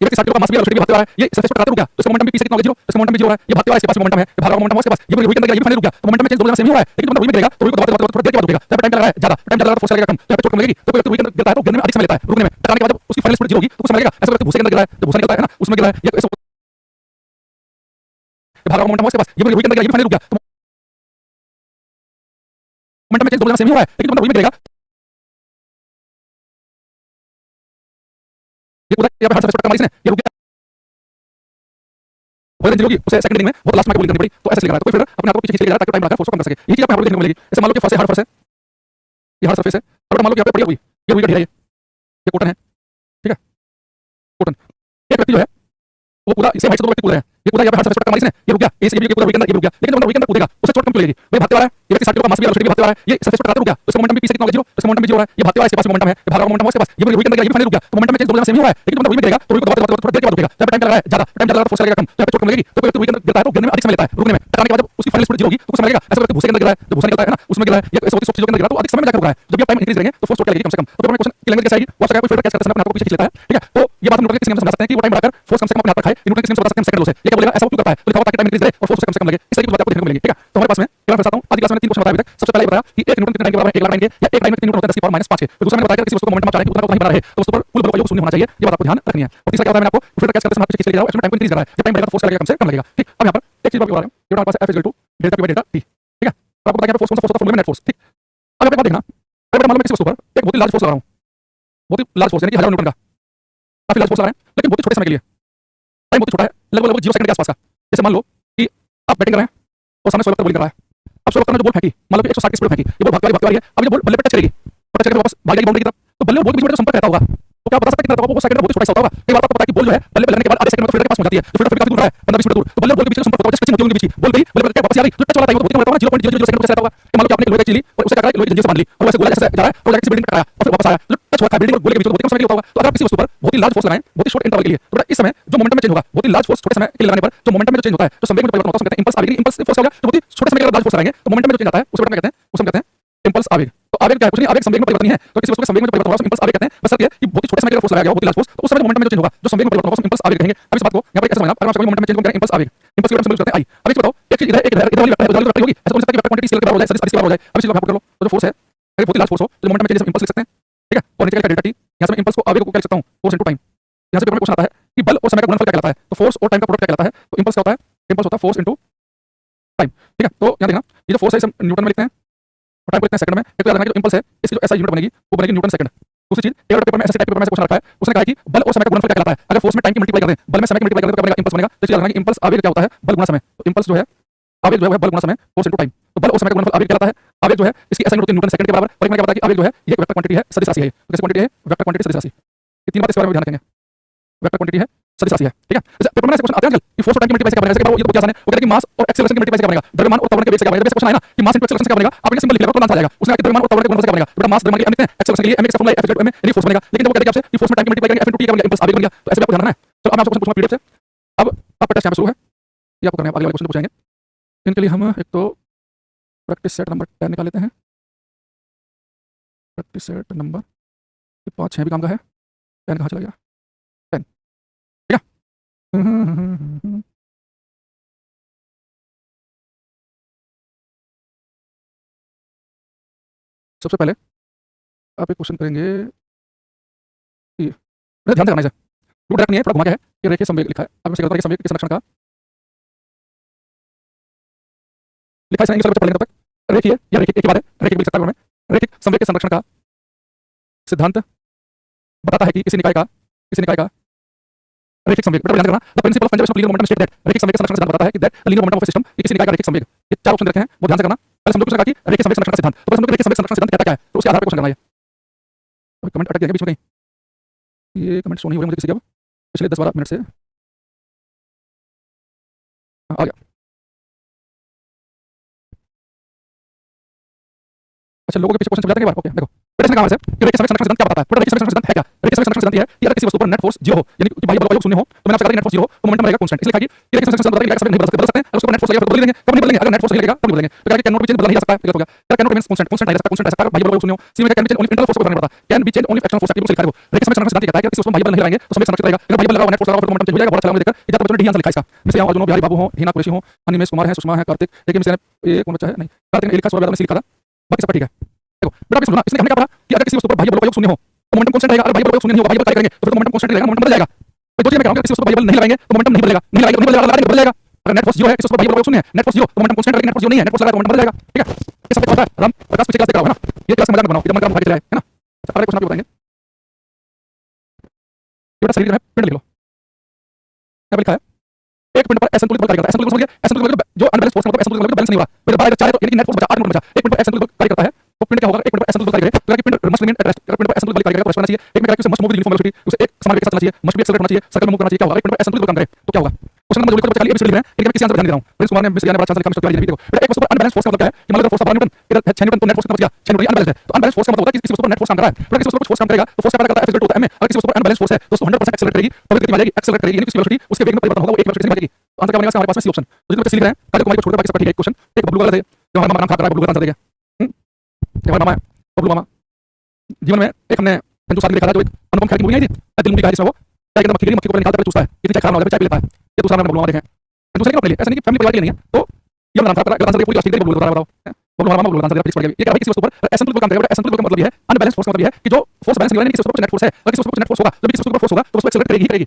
ये व्यक्ति 60 किलो का मास भी है, वेलोसिटी भी भागते आ रहा है, ये सरफेस पर रुक गया, तो इसका मोमेंटम भी पीछे कितना होगा, जीरो, इसका मोमेंटम भी जीरो है, ये भागते आ रहा है, इसके पास मोमेंटम है, ये भागा हुआ मोमेंटम है इसके पास, ये वीकेंड ये भी फाइनल रुक गया, तो मोमेंटम में चेंज दोनों सेम ही हो रहा है, लेकिन तुम रुई में गिरेगा तो रुई को दबाते दबाते थोड़ा देर के बाद रुकेगा, जब टाइम लग रहा है ज्यादा, टाइम ज्यादा फोर्स लगेगा कम, जब चोट कम लगेगी तो कोई वीकेंड गिरता है तो गिरने में अधिक समय लेता है रुकने में, टकराने के बाद जब उसकी फाइनल स्पीड जीरो होगी तो कुछ समय लगेगा। ऐसा व्यक्ति भूसे के अंदर गिरा है, जब भूसा निकलता है ना उसमें गिरा है, ये भागा हुआ मोमेंटम है इसके पास, ये वीकेंड ये भी फाइनल रुक गया, तो मोमेंटम में चेंज दोनों सेम ही हो रहा है, लेकिन तुम रुई में गिरेगा ये कूदा यहाँ पे हार्ड सरफेस पर मारी इसने, ये रुक गया बहुत इंजरी होगी उसे सेकंड इनिंग में बहुत लास्ट में बॉलिंग करनी पड़ी, तो ऐसे लग रहा है। तो कोई फिल्डर अपने हाथों को पीछे खींच के ले जा रहा है ताकि टाइम लगाकर फोर्स को कम कर सके। ये चीज आपको यहाँ पर देखने को मिलेगी। ऐसे मान लो कि फर्स्ट है, हार्ड फर्स्ट है, ये हार्ड सरफेस है, अब मान लो कि यहाँ पे पड़ी हुई ये रुई का ढेर है, ये कॉटन है, ठीक है, कॉटन। एक व्यक्ति जो है वो कूदा इसे हाइट से दो व्यक्ति कूद रहे हैं, ये कूदा यहाँ पे हार्ड सरफेस पर मारी इसने, ये रुक गया, इस ये पूरा वीकेंड ये रुक गया, लेकिन जब वीकेंड कूदेगा उसे चोट कम क्यों लगेगी, वो भागते आ रहा है, ये व्यक्ति 60 किलो का मास भी है, वेलोसिटी भी भागते आ रहा है, ये सरफेस पर रुक गया, तो इसका मोमेंटम भी पीछे कितना होगा, जीरो, इसका मोमेंटम भी जीरो है, ये भागते आ रहा है, इसके पास मोमेंटम है, ये भागा हुआ मोमेंटम है इसके पास, ये वीकेंड ये भी फाइनल रुक गया, तो मोमेंटम में चेंज दोनों सेम ही हो रहा है, लेकिन तुम रुई में गिरेगा तो रुई को दबाते दबाते थोड़ा देर के बाद रुकेगा, जब टाइम लग रहा है ज्यादा, टाइम ज्यादा फोर्स लगेगा कम, जब चोट कम लगेगी तो कोई वीकेंड गिरता है तो गिरने में अधिक समय लेता है रुकने में, टकराने के बाद जब उसकी फाइनल स्पीड जीरो होगी तो कुछ समय लगेगा। ऐसा व्यक्ति भूसे के अंदर गिरा है, जब भूसा निकलता है ना उसमें गिरा है, ये ऐसे होती सॉफ्ट चीजों के अंदर गिरा तो अधिक समय में जाकर रुका है, जब ये टाइम इंक्रीज करेंगे तो फोर्स चोट लगेगी कम से कम। तो अपने क्वेश्चन की लैंग्वेज कैसे आएगी, वो सका कोई फिल्टर कैच करते समय अपने हाथों को पीछे खींच लेता है, ठीक है, तो ये बात हम न्यूटन के नियम से समझा सकते हैं कि वो टाइम बढ़ाकर फोर्स कम से कम अपने हाथ पर खाए, न्यूटन के नियम से बता सकते हैं सेकंड लॉ से, ये क्या बोलेगा ऐसा वो क्यों करता है, तो लिखा हुआ ताकि टाइम इंक्रीज करे और फोर्स कम से कम लगे, इस तरह की बातें आपको देखने को मिलेगी, ठीक है। तो हमारे पास में क्या बताता हूं, आज की क्लास में 3 क्वेश्चन बताया अभी तक। सबसे पहले बताया कि 1 न्यूटन कितने टाइम के बराबर है, 1 लाख टाइम के, या 1 टाइम में कितने न्यूटन होता है 10 की पावर -5 के। तो दूसरा मैंने बताया कि किसी वस्तु को मोमेंटम आप चाह रहे हैं कि उतना उतना ही बना रहे तो उस पर कुल बल का योग शून्य होना चाहिए, ये बात आपको ध्यान रखनी है। और तीसरा क्या होता है, मैंने आपको फिल्टर कैच करते समय हाथ पीछे खींच के ले जाओ, इसमें टाइम को इंक्रीज कर रहा है, जब टाइम बढ़ेगा तो फोर्स लगेगा कम से कम लगेगा, ठीक। अब यहां पर एक चीज बात बता रहा हूं, ये हमारे पास F = delta P delta T, ठीक है। तो आपको बताया फोर्स कौन सा फोर्स होता है, फॉर्मूला में नेट फोर्स, ठीक। अब आप एक बात देखना, अगर मान लो मैं किसी वस्तु पर एक बहुत ही लार्ज फोर्स लगा रहा हूं, बहुत ही लार्ज फोर्स यानी कि 1000 न्यूटन का काफी लार्ज फोर्स लगा रहे हैं, लेकिन बहुत ही छोटे समय के लिए, टाइम बहुत ही छोटा है, लगभग 0 सेकंड के आसपास का। जैसे मान लो कि आप बैटिंग कर रहे हैं और सामने 16 तक बॉलिंग कर रहा है, अब 16 ने जो बॉल फेंकी, मान लो कि 160 की स्पीड में फेंकी, ये बॉल भागती आ रही है, अब ये बॉल बल्ले पे टच करेगी और टच करके वापस भाग जाएगी बाउंड्री की तरफ, तो बल्ले और बॉल के बीच में जो संपर्क रहता होगा तो क्या बता सकते हैं कितना होगा, वो सेकंड में बहुत छोटा सा होगा। कई बार आपको पता है कि बॉल जो है बल्ले पे लगने के बाद आधे सेकंड में तो फील्डर के पास पहुंच जाती है, जो फील्डर काफी दूर है 15-20 मीटर दूर, तो बल्ले और बॉल के बीच में संपर्क होता है, जस्ट टचिंग होती है उनके बीच की, बॉल गई, बल्ले पे वापस आ रही, तो टच वाला टाइम होता है 0.000 सेकंड में रहता होगा। मान लो कि आपने लोहे की चीली और उसे क्या करा, लोहे की जंजीर से बांध ली और वैसे गोला जैसे जा रहा है और जाके बिल्डिंग टकराया और फिर वापस आया, तो टच हुआ था बिल्डिंग और गोले के बीच में, बहुत कम समय के लिए होता होगा। तो अगर आप किसी वस्तु पर बहुत ही लार्ज फोर्स लगाएं बहुत ही शॉर्ट इंटरवल के लिए, तो बेटा इस समय जो मोमेंटम में चेंज होगा, बहुत ही लार्ज फोर्स छोटे समय के लिए लगाने पर जो मोमेंटम में जो चेंज होता है, जो संवेग में परिवर्तन होता है, उसको कहते हैं इंपल्स आवेग। इंपल्स फोर्स हो गया, तो बहुत ही छोटे समय के लिए लार्ज फोर्स लगाएंगे तो मोमेंटम में जो चेंज आता है उसे कहते हैं, उसे कहते हैं इंपल्स आवेग। तो आवेग क्या है, कुछ नहीं, आवेग संवेग में परिवर्तन ही है, तो किसी वस्तु के संवेग में परिवर्तन होगा उसको इंपल्स आवेग कहते हैं। बस ये कि बहुत ही छोटे समय के लिए फोर्स लगाया गया, बहुत ही लार्ज फोर्स, तो उस समय मोमेंटम में जो चेंज होगा, जो संवेग में परिवर्तन होगा उसको इंपल्स आवेग कहेंगे। अब इस बात को यहां पर कैसे समझना, अगर आप मोमेंटम में चेंज को करें इंपल्स आवेग, इंपल्स की सिंबल करते हैं आई। अब इसको बताओ, एक चीज इधर वाली वेक्टर होगी, ऐसा बोल सकते हैं कि वेक्टर क्वांटिटी स्केलर के बराबर हो जाए, सदिश के बराबर हो जाए। अब इस चीज को कर लो, तो जो फोर्स है अगर बहुत ही लार्ज फोर्स हो तो मोमेंटम में चेंज इंपल्स लिख सकते हैं, ठीक है। और नीचे का डेल्टा टी, यहां से मैं इंपल्स को आवेग को क्या लिख सकता हूं, फोर्स इनटू टाइम। यहां से पेपर में क्वेश्चन आता है कि बल और समय का गुणनफल क्या कहलाता है, तो फोर्स और टाइम का प्रोडक्ट क्या कहलाता है, तो इंपल्स क्या होता है, इंपल्स होता है फोर्स इनटू टाइम, ठीक है। तो यहां देखना, ये जो फोर्स है इसे न्यूटन में लिखते हैं और टाइम को लिखते हैं सेकंड में। एक तो याद रखना कि जो इंपल्स है इसकी जो एसआई यूनिट बनेगी वो बनेगी न्यूटन सेकंड। दूसरी चीज एक पेपर में ऐसे टाइप पेपर में क्वेश्चन रखा है, उसने कहा है कि बल और समय का गुणनफल क्या कहलाता है। अगर फोर्स में टाइम की मल्टीप्लाई कर दें, बल में समय की मल्टीप्लाई कर दें तो क्या बनेगा, इंपल्स बनेगा। तो याद रखना कि इंपल्स आवेग क्या होता है, बल गुणा समय। तो इंपल्स जो है आवेग जो है बल गुणा समय, फोर्स इनटू टाइम। तो बल और समय का गुणनफल आवेग कहलाता है। आवेग जो है इसकी एसआई यूनिट होती है न्यूटन सेकंड के बराबर। और एक मैंने क्या बताया कि आवेग जो है ये एक वेक्टर क्वांटिटी है, सदिश राशि है। ये तो कैसी क्वांटिटी है, वेक्टर क्वांटिटी सदिश राशि। ये तीन बातें इस बारे में ध्यान रखेंगे, वेक्टर क्वांटिटी है, सदिश राशि है, ठीक है। जैसे पेपर में ऐसे क्वेश्चन आते हैं आजकल कि फोर्स और टाइम की मल्टीप्लाई कैसे बनेगा, जैसे कि ये तो बहुत आसान है, वो कहते हैं कि मास और एक्सेलरेशन की मल्टीप्लाई कैसे बनेगा, द्रव्यमान और त्वरण के वेग से क्या बनेगा। जैसे क्वेश्चन आया ना कि मास इनटू एक्सेलरेशन क्या बनेगा, आप ये सिंबल लिख लेगा तो आंसर आ जाएगा। उसने कहा कि द्रव्यमान और त्वरण के गुणनफल क्या बनेगा, बेटा मास द्रव्यमान के लिए लिखते हैं, एक्सेलरेशन के लिए mx का फॉर्मूला f m यानी फोर्स बनेगा। लेकिन वो कहते हैं कि आपसे कि फोर्स में टाइम की मल्टीप्लाई करेंगे f इनटू t क्या बनेगा, इंपल्स आवेग बन गया। तो ऐसे भी आपको ध्यान रखना है। चलो अब मैं आपको क्वेश्चन पूछूंगा पीडीएफ से। अब आपका टेस्ट यहां पे शुरू है, ये आपको करना है, अगले वाले क्वेश्चन पूछेंगे। इनके लिए हम एक तो प्रैक्टिस सेट नंबर 10 निकाल लेते हैं। प्रैक्टिस सेट नंबर 5 6 भी काम का है। पेन कहाँ चला गया? पेन ठीक है। सबसे पहले आप एक क्वेश्चन करेंगे कि ध्यान से करना है। रूट डायरेक्ट नहीं है, थोड़ा घुमा के है कि रेखीय संवेग लिखा है। आप इसे रेखीय संवेग किस लक्षण का लिखा है? इसमें पढ़ेंगे तब तक रेखीय या रेखिक एक ही बात है, रेखिक भी लिख सकता है मैं। रेखिक संवेग के संरक्षण का सिद्धांत बताता है कि किसी निकाय का रेखिक संवेग ध्यान करना। The principle of conservation of linear momentum state that रेखिक संवेग के संरक्षण सिद्धांत बताता है कि that linear momentum of system किसी निकाय का रेखिक संवेग। ये 4 ऑप्शन रखे हैं, वो ध्यान से करना। पहले हम लोग कहा कि रेखिक संवेग संरक्षण सिद्धांत, तो पहले हम लोग रेखिक संवेग संरक्षण सिद्धांत कहता क्या है, तो उसके आधार पर क्वेश्चन करना है। कोई कमेंट अटक गया बीच में कहीं? ये कमेंट शो नहीं हो रहे मुझे किसी के। अब पिछले 10 12 मिनट से आ गया। अच्छा, लोगों के पीछे क्वेश्चन चल जाते हैं एक बार। ओके, देखो रेखिक संवेग कहां है? रेखिक संवेग संरक्षण सिद्धांत क्या बताता है? पूरा रेखिक संवेग संरक्षण सिद्धांत है क्या? रेखिक संवेग संरक्षण सिद्धांत ये है कि अगर किसी वस्तु पर नेट फोर्स 0 हो, यानी कि बाह्य बल का योग 0 हो, तो मैंने आपसे कहा नेट फोर्स 0 हो तो मोमेंटम रहेगा कांस्टेंट। इसलिए कहा कि रेखिक संवेग संरक्षण बताता है कि संवेग नहीं बदल सकते हैं। अगर उसको नेट फोर्स लगेगा तो बदल देंगे, कब नहीं बदलेंगे? अगर नेट फोर्स लगेगा तब नहीं बदलेंगे। तो कहा कि कैन नॉट बी चेंज, बदल नहीं जा सकता है, गलत हो गया। Can not means constant, constant नहीं रह सकता, कांस्टेंट रह सकता है बाह्य बल का योग 0 हो। सी में can be change only internal force को फर्क नहीं पड़ता, can be change only external force active से लिखा है। वो रेखिक संवेग संरक्षण सिद्धांत कहता है कि किसी वस्तु में बाह्य बल नहीं लगाएंगे तो संवेग संरक्षित रहेगा। अगर बाह्य बल लगा हुआ नेट फोर्स लगा हुआ तो मोमेंटम चेंज हो जाएगा। बहुत अच्छा लगा मुझे देखकर। इधर बच्चों ने डी आंसर लिखा है इसका। जैसे यहाँ अर्जुन बिहारी बाबू हो, हिना कुरैशी हो, अनिमेश कुमार है, सुषमा है, कार्तिक, लेकिन इसने ये कौन बच्चा है? नहीं, कार्तिक ने लिखा, सूर्य ने लिखा था, बाकी सब ठीक है। देखो बेटा आप सुनना, इसने हमने क्या पढ़ा कि अगर किसी वस्तु पर बाह्य बल का योग 0 हो तो मोमेंटम कांस्टेंट रहेगा। अगर बाह्य बल का योग 0 नहीं होगा, बाह्य बल कार्य करेंगे तो फिर मोमेंटम कांस्टेंट रहेगा, मोमेंटम बदल जाएगा। तो दो चीजें मैं कह रहा हूं, किसी वस्तु पर बाह्य बल नहीं लगाएंगे तो मोमेंटम नहीं बदलेगा, नहीं लगाएंगे तो नहीं बदलेगा, लगाएंगे बदलेगा। अगर नेट फोर्स 0 है, किसी वस्तु पर बाह्य बल का योग 0 है, नेट फोर्स 0 तो मोमेंटम कांस्टेंट रहेगा, नेट फोर्स 0 नहीं है, नेट फोर्स लगा तो मोमेंटम बदल जाएगा। ठीक है, ये सब पता है। राम प्रकाश पीछे क्लास देख रहा है ना, ये क्लास में मजाक बनाओ, इधर मजाक भाग चला है ना। अच्छा, अगला क्वेश्चन आप बताएंगे। ये बेटा शरीर है, पिंड लिख लो। यहाँ पे लिखा है एक पिंड पर एस संतुलित बल कार्य करता है। संतुलित बल समझिए, एस संतुलित बल जो अनबैलेंस फोर्स मतलब एस संतुलित बल बैलेंस नहीं हो रहा, मेरे बाहर चाहे तो यानी कि नेट फोर्स बचा 8 न्यूटन बचा, एक पिंड पर एस संतुलित बल कार्य करता है तो पिंड क्या होगा? एक पिंड पर एस संतुलित बल कार्य करेगा तो पिंड मस्ट रिमेन एट रेस्ट। अगर पिंड पर एस संतुलित बल कार्य करेगा तो रहना चाहिए। एक में कहा कि उसे must move with uniform velocity, उसे एक समान वेग के साथ चलना चाहिए, मस्ट बी एक्सेलरेट होना चाहिए, सर्कल में मूव करना चाहिए। क्या होगा? एक पिंड पर एस संतुलित बल काम करे तो क्या होगा? क्वेश्चन नंबर जो लिखा खाली एबीसीडी लिख रहे हैं, लेकिन किसी आंसर ध्यान दे रहा हूं। प्रिंस कुमार ने मिस किया ने बड़ा अच्छा लिखा, मिस्टर वाली देखो बेटा। एक वस्तु पर अनबैलेंस फोर्स का मतलब क्या है कि मान लो फोर्स 12 न्यूटन, इधर 6 न्यूटन, तो नेट फोर्स कितना बच गया? 6 न्यूटन अनबैलेंस है। तो अनबैलेंस फोर्स का मतलब होता है कि किसी वस्तु पर नेट फोर्स काम कर रहा है, तो किसी वस्तु पर कुछ फोर्स काम करेगा तो फोर्स का पता करता है F होता है m में। अगर किसी वस्तु पर अनबैलेंस फोर्स है तो 100% एक्सेलरेट करेगी, तो गति आ जाएगी, एक्सेलरेट करेगी, यानी उसकी वेलोसिटी उसके वेग में परिवर्तन होगा, वो एक वेलोसिटी से भागेगी। तो आंसर क्या बनेगा? हमारे पास में सी ऑप्शन। तो जितने बच्चे लिख रहे हैं काले कुमार को छोड़कर बाकी सब ठीक है। क्वेश्चन एक बबलू वाला है जो हमारा नाम खा रहा है, बबलू का आंसर देगा। हमारा मामा है बबलू मामा। जीवन में एक हमने हिंदू शादी देखा था जो एक अनुपम खेर की मूवी आई थी, दिल मूवी का है, जिसमें वो क्या कहते हैं, मक्खी की मक्खी को निकालता है चूसता है, कितनी चाय खराब हो जाए, चाय पी लेता है। ये दूसरा हमने बबलू मामा देखे हैं। हिंदू से नहीं अपने लिए, ऐसा नहीं कि फैमिली परिवार के लिए नहीं है। तो ये नाम खराब कर रहा है, आंसर पूरी अस्थिर बबलू बता रहा है। बबलू मामा बबलू आंसर देगा, प्लीज पढ़िए। ये क्या है? किसी वस्तु पर एसेंशियल बल काम करेगा। एसेंशियल बल का मतलब ये है अनबैलेंस फोर्स का मतलब ये है कि जो फोर्स बैलेंस नहीं हो रहा है, किसी वस्तु पर नेट फोर्स है, अगर किसी वस्तु पर नेट फोर्स होगा, जब किसी वस्तु पर फोर्स होगा तो उसको एक्सेलरेट करेगी ही करेगी।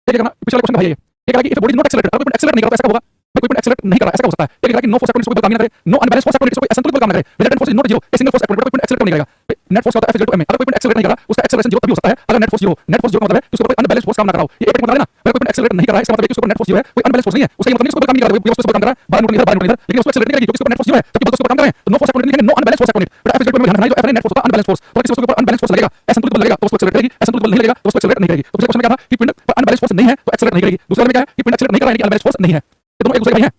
ये देखना पिछला क्वेश्चन भाई, ये कहा कि if body is not accelerated, अगर कोई एक्सेलरेट नहीं करता ऐसा होगा, कोई पॉइंट एक्सेलरेट नहीं कर रहा ऐसा हो सकता है। एक कहा कि नो फोर्स एक्टिविटी कोई काम नहीं करे, नो अनबैलेंस फोर्स एक्टिविटी कोई असंतुलित बल काम नहीं करे, resultant force is not 0, a single force activity कोई पॉइंट एक्सेलरेट नहीं करेगा। नेट फोर्स का होता है F m। अगर कोई पॉइंट एक्सेलरेट नहीं कर रहा, उसका एक्सेलरेशन 0 तभी हो सकता है अगर नेट फोर्स 0 हो। नेट फोर्स 0 का मतलब है कि उसके ऊपर कोई अनबैलेंस फोर्स काम ना कर रहा हो। ये एक मतलब है ना, अगर कोई पॉइंट एक्सेलरेट नहीं कर रहा है इसका मतलब है कि उसके ऊपर नेट फोर्स 0 है, कोई अनबैलेंस फोर्स नहीं है, उसका मतलब नहीं उसके ऊपर काम नहीं कर रहा है, उसके ऊपर काम कर रहा है 12 न्यूटन इधर 12 न्यूटन इधर, लेकिन उसको एक्सेलरेट नहीं करेगी क्योंकि उसके ऊपर नेट फोर्स 0 है, जबकि बल उसके ऊपर काम कर रहे हैं तो नो फोर्स एक्टिविटी लिखेंगे, no unbalance force activity. But F में ध्यान रखना है, जो F नेट फोर्स होता है अनबैलेंस फोर्स, तो किसी उसके ऊपर अनबैलेंस फोर्स लगेगा, असंतुलित बल लगेगा तो उसको एक्सेलरेट करेगी, असंतुलित बल नहीं लगेगा तो उसको एक्सेलरेट नहीं करेगी। तो पिछले क्वेश्चन में क्या था कि पिंड पर अनबैलेंस फोर्स नहीं है तो एक्सेलरेट नहीं करेगी। दूसरे में क्या है कि पिंड एक्सेलरेट नहीं कर रहा है कि अनबैलेंस फोर्स नहीं है। ये दोनों एक दूसरे के भाई हैं।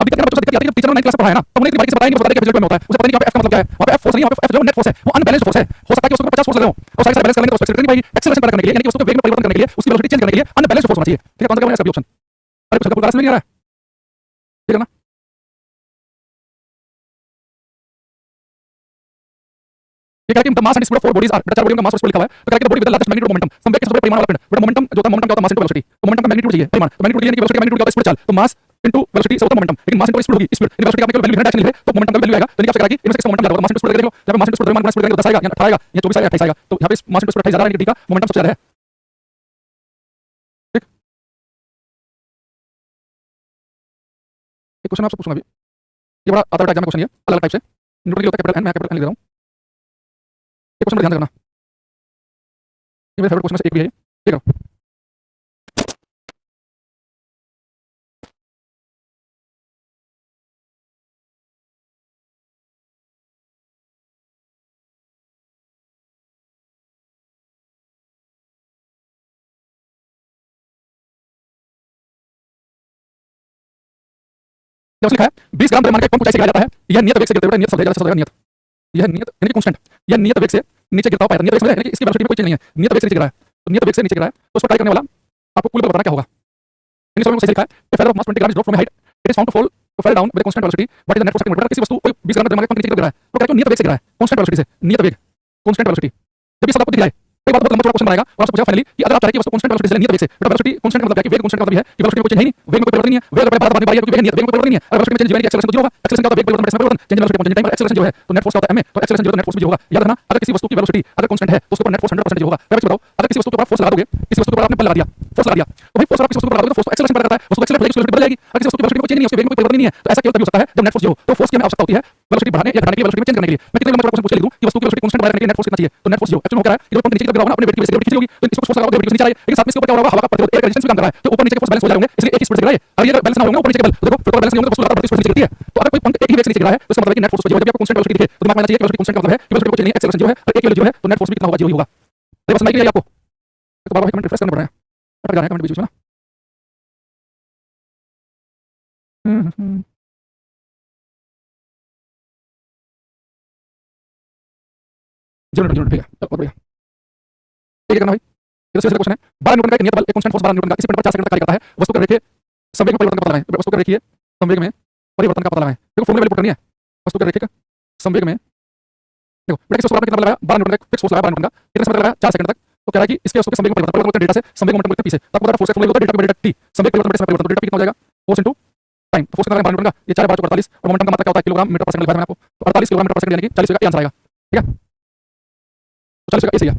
अब दिक्कत बच्चों से दिक्कत आती है, टीचर ने 9th क्लास में पढ़ाया ना, तो उन्हें बारीकी से बताएंगे, बताते हैं कि रिजल्ट में होता है, उसे पता नहीं कि F का मतलब क्या है। वहां पे F फोर्स नहीं, वहां पे F जो नेट फोर्स है वो अनबैलेंस्ड फोर्स है। हो सकता है कि उसके ऊपर 50 फोर्स लगे हो और सारे बैलेंस करेंगे तो उसको एक्सेलरेट नहीं पाएगी, एक्सेलरेशन पैदा करने के लिए, यानी कि उसको वेग में परिवर्तन करने के लिए, उसकी वेलोसिटी चेंज करने के लिए अनबैलेंस्ड फोर्स होना चाहिए। ठीक है, कौन सा क्या बनेगा? सभी ऑप्शन। अरे कुछ का नहीं आ रहा है, ठीक है ना। ये क्या है कि the mass and speed of four bodies are, चार बॉडियों का मास और स्पीड लिखा हुआ है, तो क्या है कि the body with the largest magnitude momentum, संवेग के सबसे बड़े परिमाण वाला पिंड। बड़ा मोमेंटम जो होता है, मोमेंटम क्या होता है? Mass into velocity. तो मोमेंटम का मैग्नीट्यूड चाहिए, परिमाण, तो मैग्नीट्यूड यानी कि वेलोसिटी का मैग्नीट्यूड क्या होता है? स्पीड चाल। तो मास इनटू वेलोसिटी से होता है मोमेंटम, लेकिन मास इनटू स्पीड होगी स्पीड, इन वेलोसिटी का केवल वैल्यू है, डायरेक्शन लिखे तो मोमेंटम का वैल्यू आएगा। तो क्या करेगा कि इनमें से किसका मोमेंटम ज्यादा होगा? मास इनटू स्पीड देख लो, जब मास इनटू स्पीड परिमाण स्पीड देंगे तो 10 आएगा या 18 आएगा या 24 आएगा 28 आएगा। तो यहां पे मास इनटू स्पीड 28 ज्यादा है, यानी कि डी का मोमेंटम सबसे ज्यादा है। ठीक, एक क्वेश्चन आपसे पूछूंगा अभी, ये बड़ा आता है एग्जाम में क्वेश्चन, ये अलग अलग टाइप से न्यूटन के होता है कैपिटल एन, मैं कैपिटल एन लिख रहा हूं। ये क्वेश्चन पर ध्यान रखना, ये मेरे फेवरेट क्वेश्चन में से एक भी है ये, ठीक है। क्या लिखा है? 20 ग्राम द्रव्यमान का एक पंप ऊंचाई से गिराया जाता है, यह नियत वेग से गिरते हुए, नियत शब्द है, जैसे शब्द है नियत, यह नियत यानी कि कांस्टेंट, यह नियत वेग से नीचे गिरता हुआ पाया, नियत वेग समझ रहे हैं कि इसकी वेलोसिटी में कोई चेंज नहीं है, नियत वेग से नीचे गिरा है, तो नियत वेग से नीचे गिरा है तो उसको ट्राई करने वाला आपको कुल बल बताना क्या होगा। यानी सवाल में सही लिखा है, a feather of mass 20 grams dropped from a height, it is found to fall to fall down with a constant velocity, what is the net force acting on it? किसी वस्तु कोई 20 ग्राम द्रव्यमान का एक पंप नीचे गिर रहा है तो क्या है, नियत वेग से गिरा है, कांस्टेंट वेलोसिटी से, नियत वेग, कांस्टेंट वेलोसिटी। जब ये सब आपको दिख रहा है, कई बार बहुत लंबा चौड़ा क्वेश्चन बनाएगा और आपसे पूछा फाइनली कि अगर आप चाहते हैं कि वस्तु कांस्टेंट वेलोसिटी से नियत वेग से, बेटा वेलोसिटी कांस्टेंट मतलब क्या है कि वेग कांस्टेंट मतलब है कि वेलोसिटी में कोई चेंज है नहीं, वेग में कोई परिवर्तन नहीं है, वेग अगर बार-बार बढ़ने वाली है क्योंकि वेग नियत, वेग में कोई परिवर्तन नहीं है, अगर वेलोसिटी में चेंज है कि एक्सेलरेशन तो 0 होगा, एक्सेलरेशन का वेग परिवर्तन में परिवर्तन, चेंज इन वेलोसिटी पहुंचने टाइम पर एक्सेलरेशन 0 है, तो नेट फोर्स क्या होता है ma, तो एक्सेलरेशन 0 तो नेट फोर्स भी 0 होगा। याद रखना, अगर किसी वस्तु की वेलोसिटी अगर कांस्टेंट है तो उसके ऊपर नेट फोर्स 100% होगा। मैं बताओ, अगर किसी वस्तु के ऊपर फोर्स लगा दोगे, किसी वस्तु के ऊपर आपने बल लगा दिया, फोर्स लगा दिया, तो भाई फोर्स आप किसी वस्तु के ऊपर लगा दोगे तो फोर्स एक्सेलरेशन पर करता है, वस्तु एक्सेलरेट करेगी, वेलोसिटी बढ़ जाएगी। अगर किसी वस्तु की वेलोसिटी में कोई चेंज नहीं है, उसके वेग में कोई परिवर्तन नहीं है, तो ऐसा केवल तभी हो सकता है जब नेट फोर्स 0 हो। तो फोर्स की हमें आवश्यकता होती है वेलोसिटी बढ़ाने या घटाने के लिए, वेलोसिटी में चेंज करने के लिए। मैं कितने लंबा चौड़ा क्वेश्चन पूछ के लिख दूं कि वस्तु की वेलोसिटी कांस्टेंट बनाए रखने के लिए नेट फोर्स कितना चाहिए, तो नेट फोर्स 0 एक्चुअली हो क्या है, ये पंख नीचे की तरफ गिरा होगा ना, अपने वेट की वजह से वेट खींची होगी, तो इसको फोर्स लगाओगे वेट नीचे आ रहा है, लेकिन साथ में इसके ऊपर क्या हो रहा है, हवा का प्रतिरोध, एयर रेजिस्टेंस भी काम कर रहा है, तो ऊपर नीचे के फोर्स बैलेंस हो जाएंगे, इसलिए एक ही स्पीड से गिरा है। और ये बैलेंस ना होगा ऊपर नीचे के बल, तो देखो फिर बैलेंस नहीं होगा तो वस्तु लगातार बढ़ती स्पीड से गिरती है। तो अगर कोई पंख एक ही वेग से नीचे गिरा है तो इसका मतलब है कि नेट फोर्स 0 है। जब आपको कांस्टेंट वेलोसिटी दिखे तो दिमाग में आना चाहिए कि वेलोसिटी कांस्टेंट का मतलब है कि वेलोसिटी को चेंज नहीं है, एक्सेलरेशन 0 है और एक ही 0 है, तो नेट फोर्स भी कितना होगा, 0 ही होगा। ये बस समझ में आई आपको? तो बार-बार कमेंट रिफ्रेश करना पड़ रहा है, अटक जा रहे हैं कमेंट बीच में ना। हम्म, जीरो ठीक है, बहुत बढ़िया। ठीक है करना भाई, ये तो सीधा क्वेश्चन है। 12 न्यूटन का एक नियत बल, एक कांस्टेंट फोर्स 12 न्यूटन का किसी पिंड पर 4 सेकंड तक कार्य करता है। वस्तु के रेखीय संवेग में परिवर्तन का पता लगाएं। वस्तु के रेखीय संवेग में परिवर्तन का पता लगाएं। देखो फॉर्मूला वाली पुट करनी है। वस्तु के रेखीय संवेग में देखो बेटा किस वस्तु पर कितना बल लगाया, 12 न्यूटन का फिक्स फोर्स लगाया 12 न्यूटन का, कितने समय तक लगाया, 4 सेकंड तक। तो कह रहा है कि इसके वस्तु के संवेग में परिवर्तन डेटा से संवेग मोमेंटम बोलते हैं पी से, तो आपको पता है फोर्स का फॉर्मूला होता है डेटा का डेटा टी, संवेग परिवर्तन डेटा से परिवर्तन, डेटा कितना हो जाएगा, फोर्स इनटू टाइम। तो फोर्स कितना 12 न्यूटन का, ये 4 बार 48 और मोमेंटम का मात्रा क्या होता है, किलोग्राम मीटर पर सेकंड लिखा है मैंने आपको, तो 48 किलोग्राम मीटर पर सेकंड यानी कि 40 का आंसर आएगा। ठीक है, तो 40 का ये सही है।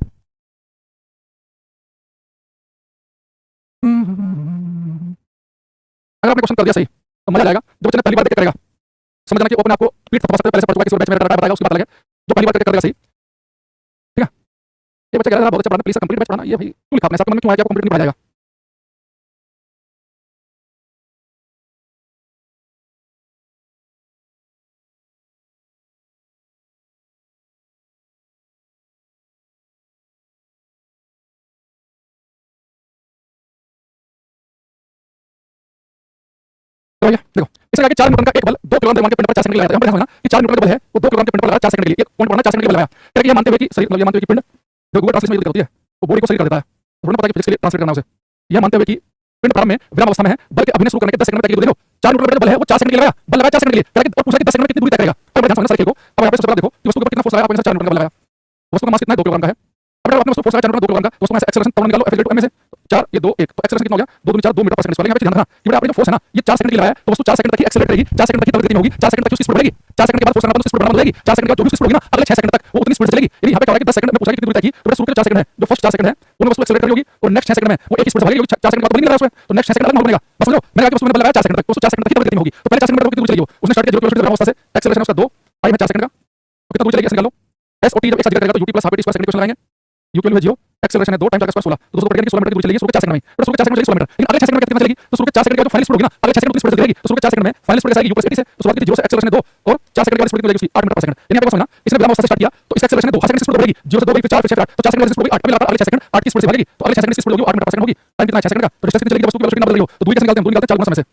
अगर आपने क्वेश्चन कर दिया सही तो मजा आ जाएगा। जो बच्चे ने पहली बार देख के करेगा, समझ जाना कि वो अपने आप को पीठ थपथपा सकता है, पहले से पढ़ चुका है, किसी और बैच में रटा बताएगा, उसकी बात अलग है। जो पहली बार करके कर देगा सही, ठीक है। ये बच्चा कह रहा है बहुत अच्छा पढ़ाना, प्लीज कंप्लीट बैच पढ़ाना, ये भाई क्यों लिखा आपने ऐसा, मन में क्यों आया कि आपको कंप्लीट नहीं पढ़ाया जाएगा? तो भैया देखो, इससे आगे 4 न्यूटन का एक बल 2 किलोग्राम द्रव्यमान के पिंड पर 4 सेकंड के लिए लगाया था। हम समझना कि 4 न्यूटन का बल है वो 2 किलोग्राम के पिंड पर लगा 4 सेकंड के लिए, एक पॉइंट पढ़ना 4 सेकंड के लिए लगाया। क्या ये मानते हुए कि सही, मतलब ये मानते हुए कि पिंड जो गूगल ट्रांसलेशन में यूज होती है वो बॉडी को सही कर देता है, थोड़ा पता है कि फिजिक्स के लिए ट्रांसलेट करना उसे। यह मानते हुए कि पिंड प्रारंभ में विराम अवस्था में है, बल के अभिनय शुरू करने के 10 सेकंड में तक देखो 4 न्यूटन का बल है वो 4 सेकंड के लिए लगाया, बल लगाया 4 सेकंड के लिए, क्या और पूछा कि 10 सेकंड में कितनी दूरी तय करेगा। अब ध्यान से समझना सर्किल को। अब यहाँ पे सबसे पहले देखो कि वस्तु के ऊपर कितना फोर्स लगाया, आपने 4 न्यूटन का बल लगाया, वस्तु का मास कितना है, 2 किलोग्राम का है। अब आपने वस्तु फोर्स लगाया 4 न्यूटन 2 किलोग्राम का, तो वस्तु का एक्सेलरेशन तब निकालो, F = ma से 4 ये 2 1, तो एक्सेलरेशन कितना हो गया, 2 2 4 2 मीटर पर सेकंड स्क्वायर। यहाँ पे ध्यान रखना कि आपने जो फोर्स है ना ये 4 सेकंड के लिए लगाया, तो वस्तु 4 सेकंड तक ही एक्सेलरेट करेगी, 4 सेकंड तक ही त्वरित गति में होगी, 4 सेकंड तक उसकी स्पीड बढ़ेगी, 4 सेकंड के बाद फोर्स लगाना तो स्पीड बढ़ना बढ़ेगी, 4 सेकंड के बाद जो भी स्पीड होगी ना अगले 6 सेकंड तक वो उतनी स्पीड से चलेगी। यानी यहाँ पे क्या हो रहा है कि 10 सेकंड में पूछा कितनी दूरी तय की, तो शुरू के 4 सेकंड है, जो फर्स्ट 4 सेकंड है उनमें वस्तु एक्सेलरेट होगी और नेक्स्ट 6 सेकंड में वो एक ही स्पीड से भागेगी, 4 सेकंड बाद नहीं लगा उसमें, तो नेक्स्ट 6 सेकंड तक नहीं बनेगा। बस समझो, मैंने कहा कि वस्तु ने बल लगाया 4 सेकंड तक, तो 4 सेकंड तक ही त्वरित गति में होगी, तो पहले 4 सेकंड में कितनी दूरी चलेगी, उसने स्टार्ट किया 0 किलोमीटर अवस्था से, एक्सेलरेशन उसका 2 टाइम है 4 सेकंड का, तो कितना दूरी चलेगी ऐसे निकाल लो। s और t जब एक साथ करेगा तो ut + ½ t² सेकंड इक्वेशन लगाएंगे, u के लिए 0, एक्सेलरेशन है 2 टाइम 4 का 16, तो दोस्तों पढ़ेंगे कि 16 मीटर की दूरी चलेगी शुरू के 4 सेकंड में, तो शुरू के 4 सेकंड में चलेगी 16 मीटर, लेकिन अगले 6 सेकंड में कितना चलेगी, तो शुरू के 4 सेकंड के जो फाइनल स्पीड होगी ना अगले 6 सेकंड उतनी स्पीड से चलेगी, तो शुरू के 4 सेकंड में फाइनल स्पीड आएगी u + 80 से, तो शुरुआत की 0 से एक्सेलरेशन है 2 और 4 सेकंड के बाद स्पीड कितनी लगेगी उसकी 8 मीटर पर सेकंड। यानी आप समझना इसने विराम अवस्था से स्टार्ट किया तो इसका एक्सेलरेशन है 2, 5 सेकंड से स्पीड बढ़ेगी, 0 से 2 बढ़ेगी, फिर 4 फिर 6 तो 4 सेकंड में स्पीड होगी 8 में लगातार अगले 6 सेकंड 8 की स्पीड से भागेगी, तो अगले 6 सेकंड की स्पीड होगी 8 मीटर पर सेकंड होगी। टाइम कितना है 6 सेकंड का, तो डिस्टेंस कितनी चलेगी वस्तु की वेलोसिटी कितना बदल रही हो, तो दूरी कैसे निकालते हैं, दूरी निकालते हैं 4 गुना समय से।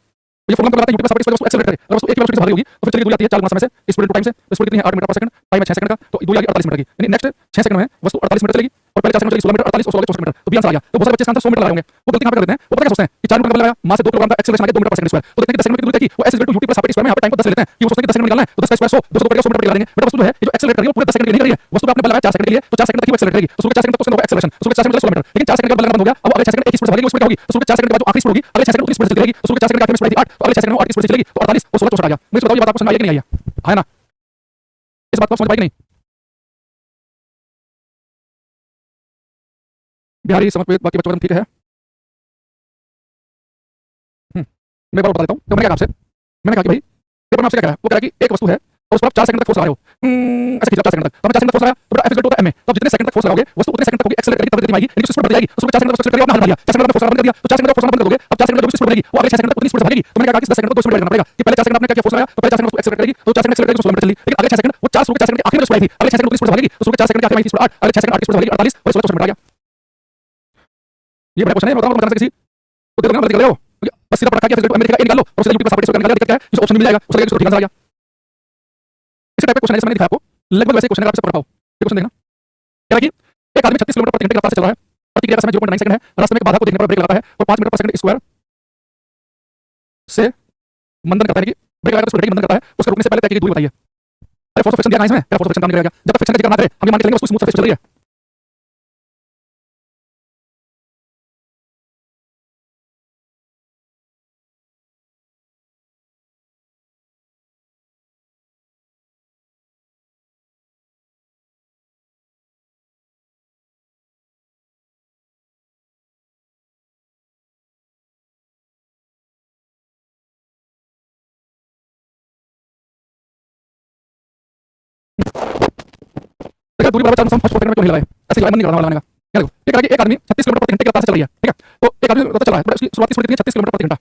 तो ये फॉर्मूला को लगाते हैं u + ½ वस्तु एक्सेलरेट करे, अगर वस्तु 1 की वेलोसिटी से भाग रही होगी तो फिर चलेगी दूरी आती है 4 गुना समय से, स्पीड इनटू टाइम से, तो स्पीड कितनी है 8 मीटर पर सेकंड, टाइम है 6 सेकंड का, तो दूरी आ गई 48 मीटर की। यानी नेक्स्ट 6 सेकंड में वस्तु 48 मीटर चलेगी और पहले 4 सेकंड चलेगी 16 मीटर, 48 और 16 64 मीटर, तो भी आंसर आ गया। तो बहुत सारे बच्चे इसका आंसर 100 मीटर लगाए होंगे, वो गलती कहां पे कर देते हैं, वो पता क्या सोचते हैं कि 4 न्यूटन का बल लगाया, मास से 2 किलोग्राम का एक्सेलरेशन आ गया 2 मीटर पर सेकंड स्क्वायर, तो देखते हैं कि 10 सेकंड में कितनी दूरी तय की, वो s = ut + ½ स्क्वायर में यहाँ पे टाइम को 10 ले लेते हैं कि वो सोचते हैं कि 10 सेकंड में निकालना है, तो 10 का स्क्वायर 100, 200 को करेगा 100 मीटर पर निकाल देंगे। बट वस्तु जो है ये जो एक्सेलरेट कर रही है वो पूरे 10 सेकंड के लिए नहीं कर रही है, वस्तु पे आपने बल लगाया 4 सेकंड के लिए, तो 4 सेकंड तक ही वो एक्सेलरेट करेगी, तो शुरू के 4 सेकंड तक तो उसका एक्सेलरेशन, शुरू के 4 सेकंड में 16 मीटर, लेकिन 4 सेकंड के बाद बल लगाना बंद हो गया, अब अगले 6 सेकंड एक ही स्पीड से भागेगी, वो स्पीड क्या होगी, तो शुरू के 4 सेकंड के बाद जो आखिरी स्पीड होगी अगले 6 सेकंड उतनी स्पीड से चलेगी, तो शुरू के 4 सेकंड के आखिरी में स्पीड थी 8, तो अगले 6 सेकंड में 8 की स्पीड से चलेगी, तो 48 और 16 64 आ गया। मुझे बताओ ये बात आपको समझ आई कि नहीं आई है ना, इस बात को समझ पाई कि नहीं? बिहारी समझ पे बाकी बच्चों ठीक है। मैं बार बता देता हूँ, तो मैंने क्या कहा आपसे, मैंने कहा कि भाई पेपर में आपसे क्या कह रहा है, वो कह रहा है कि एक वस्तु है और उस पर आप 4 सेकंड तक फोर्स लगा रहे हो, ऐसे खींचा 4 सेकंड तक, तो हमने 4 सेकंड तक फोर्स लगाया, तो बेटा F = ma, तो जितने सेकंड तक फोर्स लगाओगे वस्तु उतने सेकंड तक होगी, एक्सेलरेट करेगी, तब गति में आएगी, यानी कि स्पीड बढ़ जाएगी, तो उसको 4 सेकंड तक एक्सेलरेट करेगी, आपने हाथ मार दिया, 4 सेकंड में फोर्स लगाना बंद कर दिया, तो 4 सेकंड में फोर्स लगाना बंद कर दोगे, अब 4 सेकंड में जो स्पीड बढ़ेगी वो अगले 6 सेकंड तक उतनी स्पीड से भागेगी। तो मैंने कहा कि 10 सेकंड में 2 स्पीड करना पड़ेगा कि पहले 4 सेकंड आपने क्या किया फोर्स लगाया, तो पहले 4 सेकंड एक्सेलरेट करेगी, तो 4 सेकंड एक्सेलरेट करेगी 16 मीटर चली, लेकिन अगले 6 सेकंड वो 4 शुरू के 4 सेकंड के आखिर में स्पीड थी, अगले 6 सेकंड उतनी स्पीड से भागेगी, तो शुरू के 4 सेकंड के आखिर में स्पीड 8, अगले 6 सेकंड 8 की स्पीड भागेगी 48 और 16 मीटर आ गया। ये बड़ा क्वेश्चन है, बताओ बताना किसी तो देखो ना गलती कर रहे हो, बस सीधा पढ़ा के F = ma लिखा, निकाल लो और उससे u + ½ निकाल दिया, दिक्कत क्या है, इस ऑप्शन मिल जाएगा, उसका ठीक आंसर आ गया। इसी टाइप का क्वेश्चन है जैसे मैंने दिखाया आपको, लगभग वैसे क्वेश्चन है, आप इसे पढ़ पाओ। ये क्वेश्चन देखना क्या है कि एक आदमी 36 किलोमीटर प्रति घंटे की रफ्तार से चल रहा है, प्रतिक्रिया का समय 0.9 सेकंड है, रास्ते में एक बाधा को देखने पर ब्रेक लगाता है और 5 मीटर पर सेकंड स्क्वायर से मंदन करता है कि ब्रेक लगाकर स्पीड मंदन करता है, उसका रुकने से पहले तय की दूरी बताइए। अरे फोर्स ऑफ फ्रिक्शन दिया कहां इसमें, तेरा फोर्स ऑफ फ्रिक्शन काम नहीं करेगा जब तक फ्रिक्शन का जिक्र ना करे। हम ये मान के चलेंगे वस्तु स्मूथ सरफेस चल रही है। देखिए दूरी बराबर 4 फर्स्ट सेकंड में क्यों नहीं लगाए, ऐसे मन नहीं करना वाला लगाने का। क्या देखो ये करेगा एक आदमी 36 किलोमीटर प्रति घंटे की रफ्तार से चल रही है, ठीक है। तो एक आदमी रफ्तार चल रहा है, उसकी शुरुआती स्पीड कितनी है 36 किलोमीटर प्रति घंटा।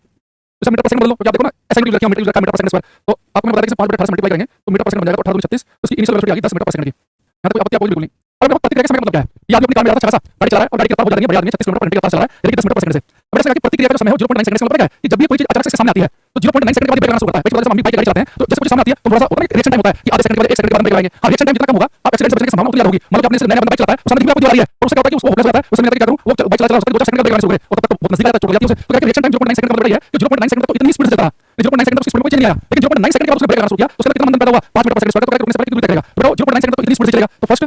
इसे मीटर पर सेकंड बदल लो तो क्या देखो ना, ऐसा यूज किया मीटर यूज का मीटर पर सेकंड स्क्वायर। तो आपको मैं बता दें कि 5 बटे 18 मल्टीप्लाई करेंगे तो मीटर पर सेकंड बन जाएगा 18 36, तो उसकी इनिशियल वेलोसिटी आ गई 10 मीटर पर सेकंड की। यहां तक आपत्ति आपको बिल्कुल नहीं। अब देखो प्रतिक्रिया के समय का मतलब क्या है, ये आदमी अपनी कार में ज्यादा अच्छा खासा गाड़ी चला रहा है और गाड़ी की रफ्तार बहुत ज्यादा नहीं है, बड़ी आदमी 36 किलोमीटर प्रति घंटे की रफ्तार चला रहा है यानी कि 10 मीटर पर सेकंड से। अब ऐसा कि प्रतिक्रिया का जो समय है 0.9 सेकंड का मतलब क्या है कि जब भी कोई चीज अचानक से सामने आती है तो 0.9 सेकंड के बाद ब्रेक लगाना शुरू करता है। जैसे हम बाइक गाड़ी चलाते हैं तो जैसे कुछ सामने आती है तो थोड़ा सा होता है रिएक्शन टाइम होता है कि आधे सेकंड के बाद 1 सेकंड के बाद ब्रेक लगाएंगे। हाँ रिएक्शन टाइम जितना कम होगा आप एक्सीडेंट से बचने की संभावना उतनी ज्यादा होगी। मान लो कि आपने नया बाइक चलाता है, सामने आपको जो आ रही है और उससे क्या होता है कि उसको होप्लेस हो जाता है, उससे क्या करूं वो बाइक चला उसका 2 सेकंड का ब्रेक लगाना शुरू करे और तब तक तो बहुत नजदीक आता है, चोट लग जाती है उसे। तो क्या रिएक्शन टाइम 0.9 सेकंड का मतलब ये है कि 0.9 सेकंड तक तो इतनी स्पीड से चलता है, 0.9 सेकंड तक उसकी स्पीड में कोई चेंज नहीं आया, लेकिन 0.9 सेकंड के बाद उसने ब्रेक लगाना शुरू किया तो उसका कितना मंदन पैदा हुआ 5 मीटर पर सेकंड स्क्वायर। तो क्या रुकने से पहले कितनी दूरी तय करेगा, तो 0.9 सेकंड तक तो इतनी स्पीड से चलेगा। तो फर्स्ट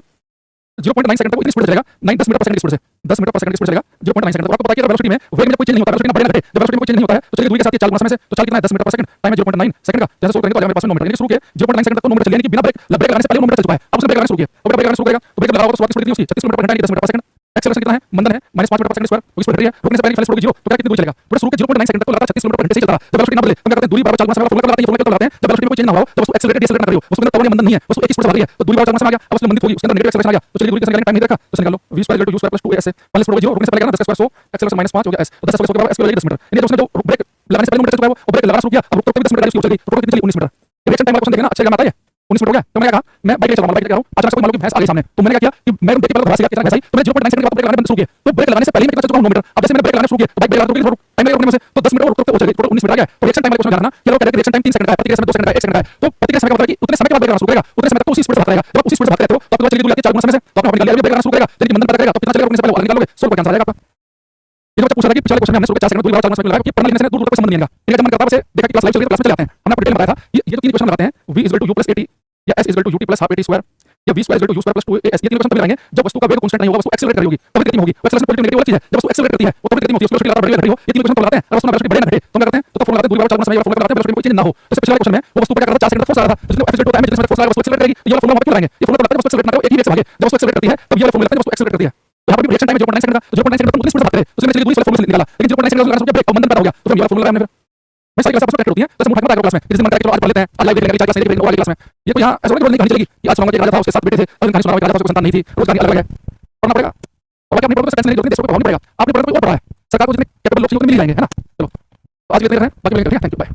0.9 सेकंड तक वो इतनी स्पीड से चलेगा 10 मीटर पर सेकंड की स्पीड से 10 मीटर पर सेकंड की स्पीड से चलेगा 0.9 सेकंड। तो आपको पता है कि वेलोसिटी में वेग में कोई चेंज नहीं होता है, वेलोसिटी में बढ़े ना घटे, जब वेलोसिटी में कोई चेंज नहीं होता है तो चलिए दूरी के साथ ये चाल गुना समय से तो चाल कितना है 10 मीटर पर सेकंड, टाइम है 0.9 सेकंड का। जैसे सोल्व करेंगे तो आ जाएगा मेरे पास 9 मीटर, यानी शुरू किए 0.9 सेकंड तक तो 9 मीटर चलिए, यानी कि बिना ब्रेक लगाने से पहले 9 मीटर चल चुका है। अब उसने ब्रेक लगाना शुरू किया और ब्रेक लगाना शुरू करेगा तो ब्रेक लगाओ तो शुरुआती स्पीड कितनी उसकी 36 किलोमीटर पर घंटा यानी 10 मीटर पर सेकंड। एक्सेलरेशन कितना है मंदन है -5 मीटर पर सेकंड स्क्वायर, वो स्पीड रही है। रुकने से पहले पहले शुरू की 0 तो क्या कितनी दूरी चलेगा, पूरा शुरू के 0.9 सेकंड तक तो लगातार 36 किलोमीटर पर घंटे से चलता है। जब वेलोसिटी ना बदले तो क्या करते हैं दूरी बराबर 4 गुना समय वाला फॉर्मूला लगाते हैं, ये फॉर्मूला लगाते हैं जब वेलोसिटी में कोई चेंज ना हो तो उसको एक्सेलरेट डिसेलरेट ना करियो, उसके अंदर तवड़िया मंदन नहीं है, उसको एक ही स्पीड से भाग रही है तो दूरी बराबर 4 गुना समय आ गया। अब उसमें मंदित होगी, उसके अंदर नेगेटिव एक्सेलरेशन आ गया तो चलिए दूरी कैसे निकालेंगे, टाइम नहीं रखा तो निकाल लो v square u square 2 s पहले स्पीड होगी 0 रुकने से पहले क्या ना 10 स्क्वायर 100 एक्सेलरेशन -5 हो गया s, तो 10 स्क्वायर 100 के बराबर s की वैल्यू 10 मीटर, यानी उसने जो ब्रेक लगाने से पहले 9 मीटर चल चुका है वो ब्रेक लगाना शुरू किया, अब रुकते हुए 10 मीटर की स्पीड चली, रुकते कितनी चली 19 मीटर। रिएक्शन टाइम वाला क्वेश्चन देखना अच्छा लगा, आता है 19 मिनट हो गया। तो मैंने कहा मैं बाइक चला रहा हूं, बाइक लेके आ रहा हूं, अचानक से मान लो कि भैंस आ गई सामने, तो मैंने क्या किया कि मैं देख के पहले भैंस कितना भैंस आई तो मैं 0.9 सेकंड के बाद ब्रेक लगाने बंद शुरू किया, तो ब्रेक लगाने से पहले मैं कितना चल चुका हूं 9 मीटर। अब जैसे मैंने ब्रेक लगाना शुरू किया तो बाइक ब्रेक लगाने टाइम लगा रुकने में से तो 10 मीटर और रुकते हो चली, टोटल 19 मिनट आ गया। तो रिएक्शन टाइम वाला क्वेश्चन जानना कि लोग कहते हैं रिएक्शन टाइम 3 सेकंड का है, प्रतिक्रिया समय 2 सेकंड का है, 1 सेकंड का है। तो प्रतिक्रिया समय का मतलब है कि उतने समय के बाद ब्रेक लगाना शुरू करेगा, उतने समय तक तो उसी स्पीड से भागता रहेगा। जब उसी स्पीड से भागते रहते हो तो आपके पास चली दूरी आती है 4 गुना समय से, तो आपने अपनी गाड़ी ब्रेक लगाना शुरू करेगा यानी कि मंदन पैदा करेगा, तो कितना चलेगा रुकने से पहले वाला निकालोगे, सोल्व करके आंसर आ जाएगा आपका। ये बच्चा पूछ रहा था कि पिछले क्वेश्चन में हमने शुरू के 4 सेकंड दूरी बराबर 4 गुना समय लगाया कि पढ़ना लिखने से दूर दूर तक संबंध नहीं आएगा। ठीक है, जब मन करता है वैसे देखा कि क्लास लाइव चल रही है तो क्लास में चले आते हैं। हमने आपको डिटेल में बताया था ये जो तीन क्वेश्चन लगाते हैं v = u + at या s = ut + half at square या v = u + 2as, ये तीन क्वेश्चन तभी लगाएंगे जब वस्तु का वेग कांस्टेंट नहीं होगा, वस्तु एक्सेलरेट कर रही होगी तब गति होगी। एक्सेलरेशन पॉजिटिव नेगेटिव वाली चीज है, जब वस्तु एक्सेलरेट करती है वो तब गति होती है, उसकी वेलोसिटी लगातार बढ़ रही हो। ये तीन क्वेश्चन तो लगाते हैं, वस्तु में वेलोसिटी बढ़े ना घटे तो क्या करते हैं, तो फॉर्मूला लगाते हैं दूरी बराबर 4 गुना समय वाला फॉर्मूला लगाते हैं वेलोसिटी में कोई चेंज ना हो। जैसे पिछले क्वेश्चन में वो वस्तु पर क्या कर रहा था 4 सेकंड तक फोर्स आ रहा था, जिसमें F होता है जिसमें फोर्स लगा वस्तु एक्सेलरेट करेगी, ये वाला फॉर्मूला क्यों लगाएंगे, ये फॉर्मूला लगाते हैं वस्तु एक्सेलरेट ना करे एक ही वेग से भागे, जब वस्तु एक्सेलरेट करती है तब ये वाला फॉर्मूला लगाते हैं वस्तु एक्सेलरेट करती है। यहाँ पर भी रिएक्शन टाइम 0.9 सेकंड का, 0.9 सेकंड तक उतनी स्पीड से भागते हैं, तो उसमें चलिए दूरी से फॉर्मूला निकाला, लेकिन 0.9 सेकंड का लगाना ब्रेक और मंदन पैदा हो गया तो हम ये वाला फॉर्मूला लगाएंगे। मैं सही क्लास आपको कनेक्ट होती है तो समूह ठंडा क्लास में जिस दिन मन करेगा आज पढ़ लेते हैं, आज लाइव देख लेंगे 4 क्लास देख लेंगे वाली क्लास में। ये तो यहाँ ऐसा नहीं कहानी चलेगी कि आज सुनाऊंगा कि राजा था उसके साथ बेटे थे और कहानी सुनाऊंगा कि राजा था उसकी संतान नहीं थी, रोज कहानी अलग अलग है, पढ़ना पड़ेगा। और बाकी अपनी पढ़ो तो टेंशन नहीं लेनी, देश को प्रभाव नहीं पड़ेगा, आपने पढ़ना कोई और पढ़ा है, सरकार को जितने कैपेबल लोग चाहिए उतने मिल जाएंगे, है ना। चलो तो आज के लिए इतना ही, बाकी मिलेंगे, थैंक यू, बाय।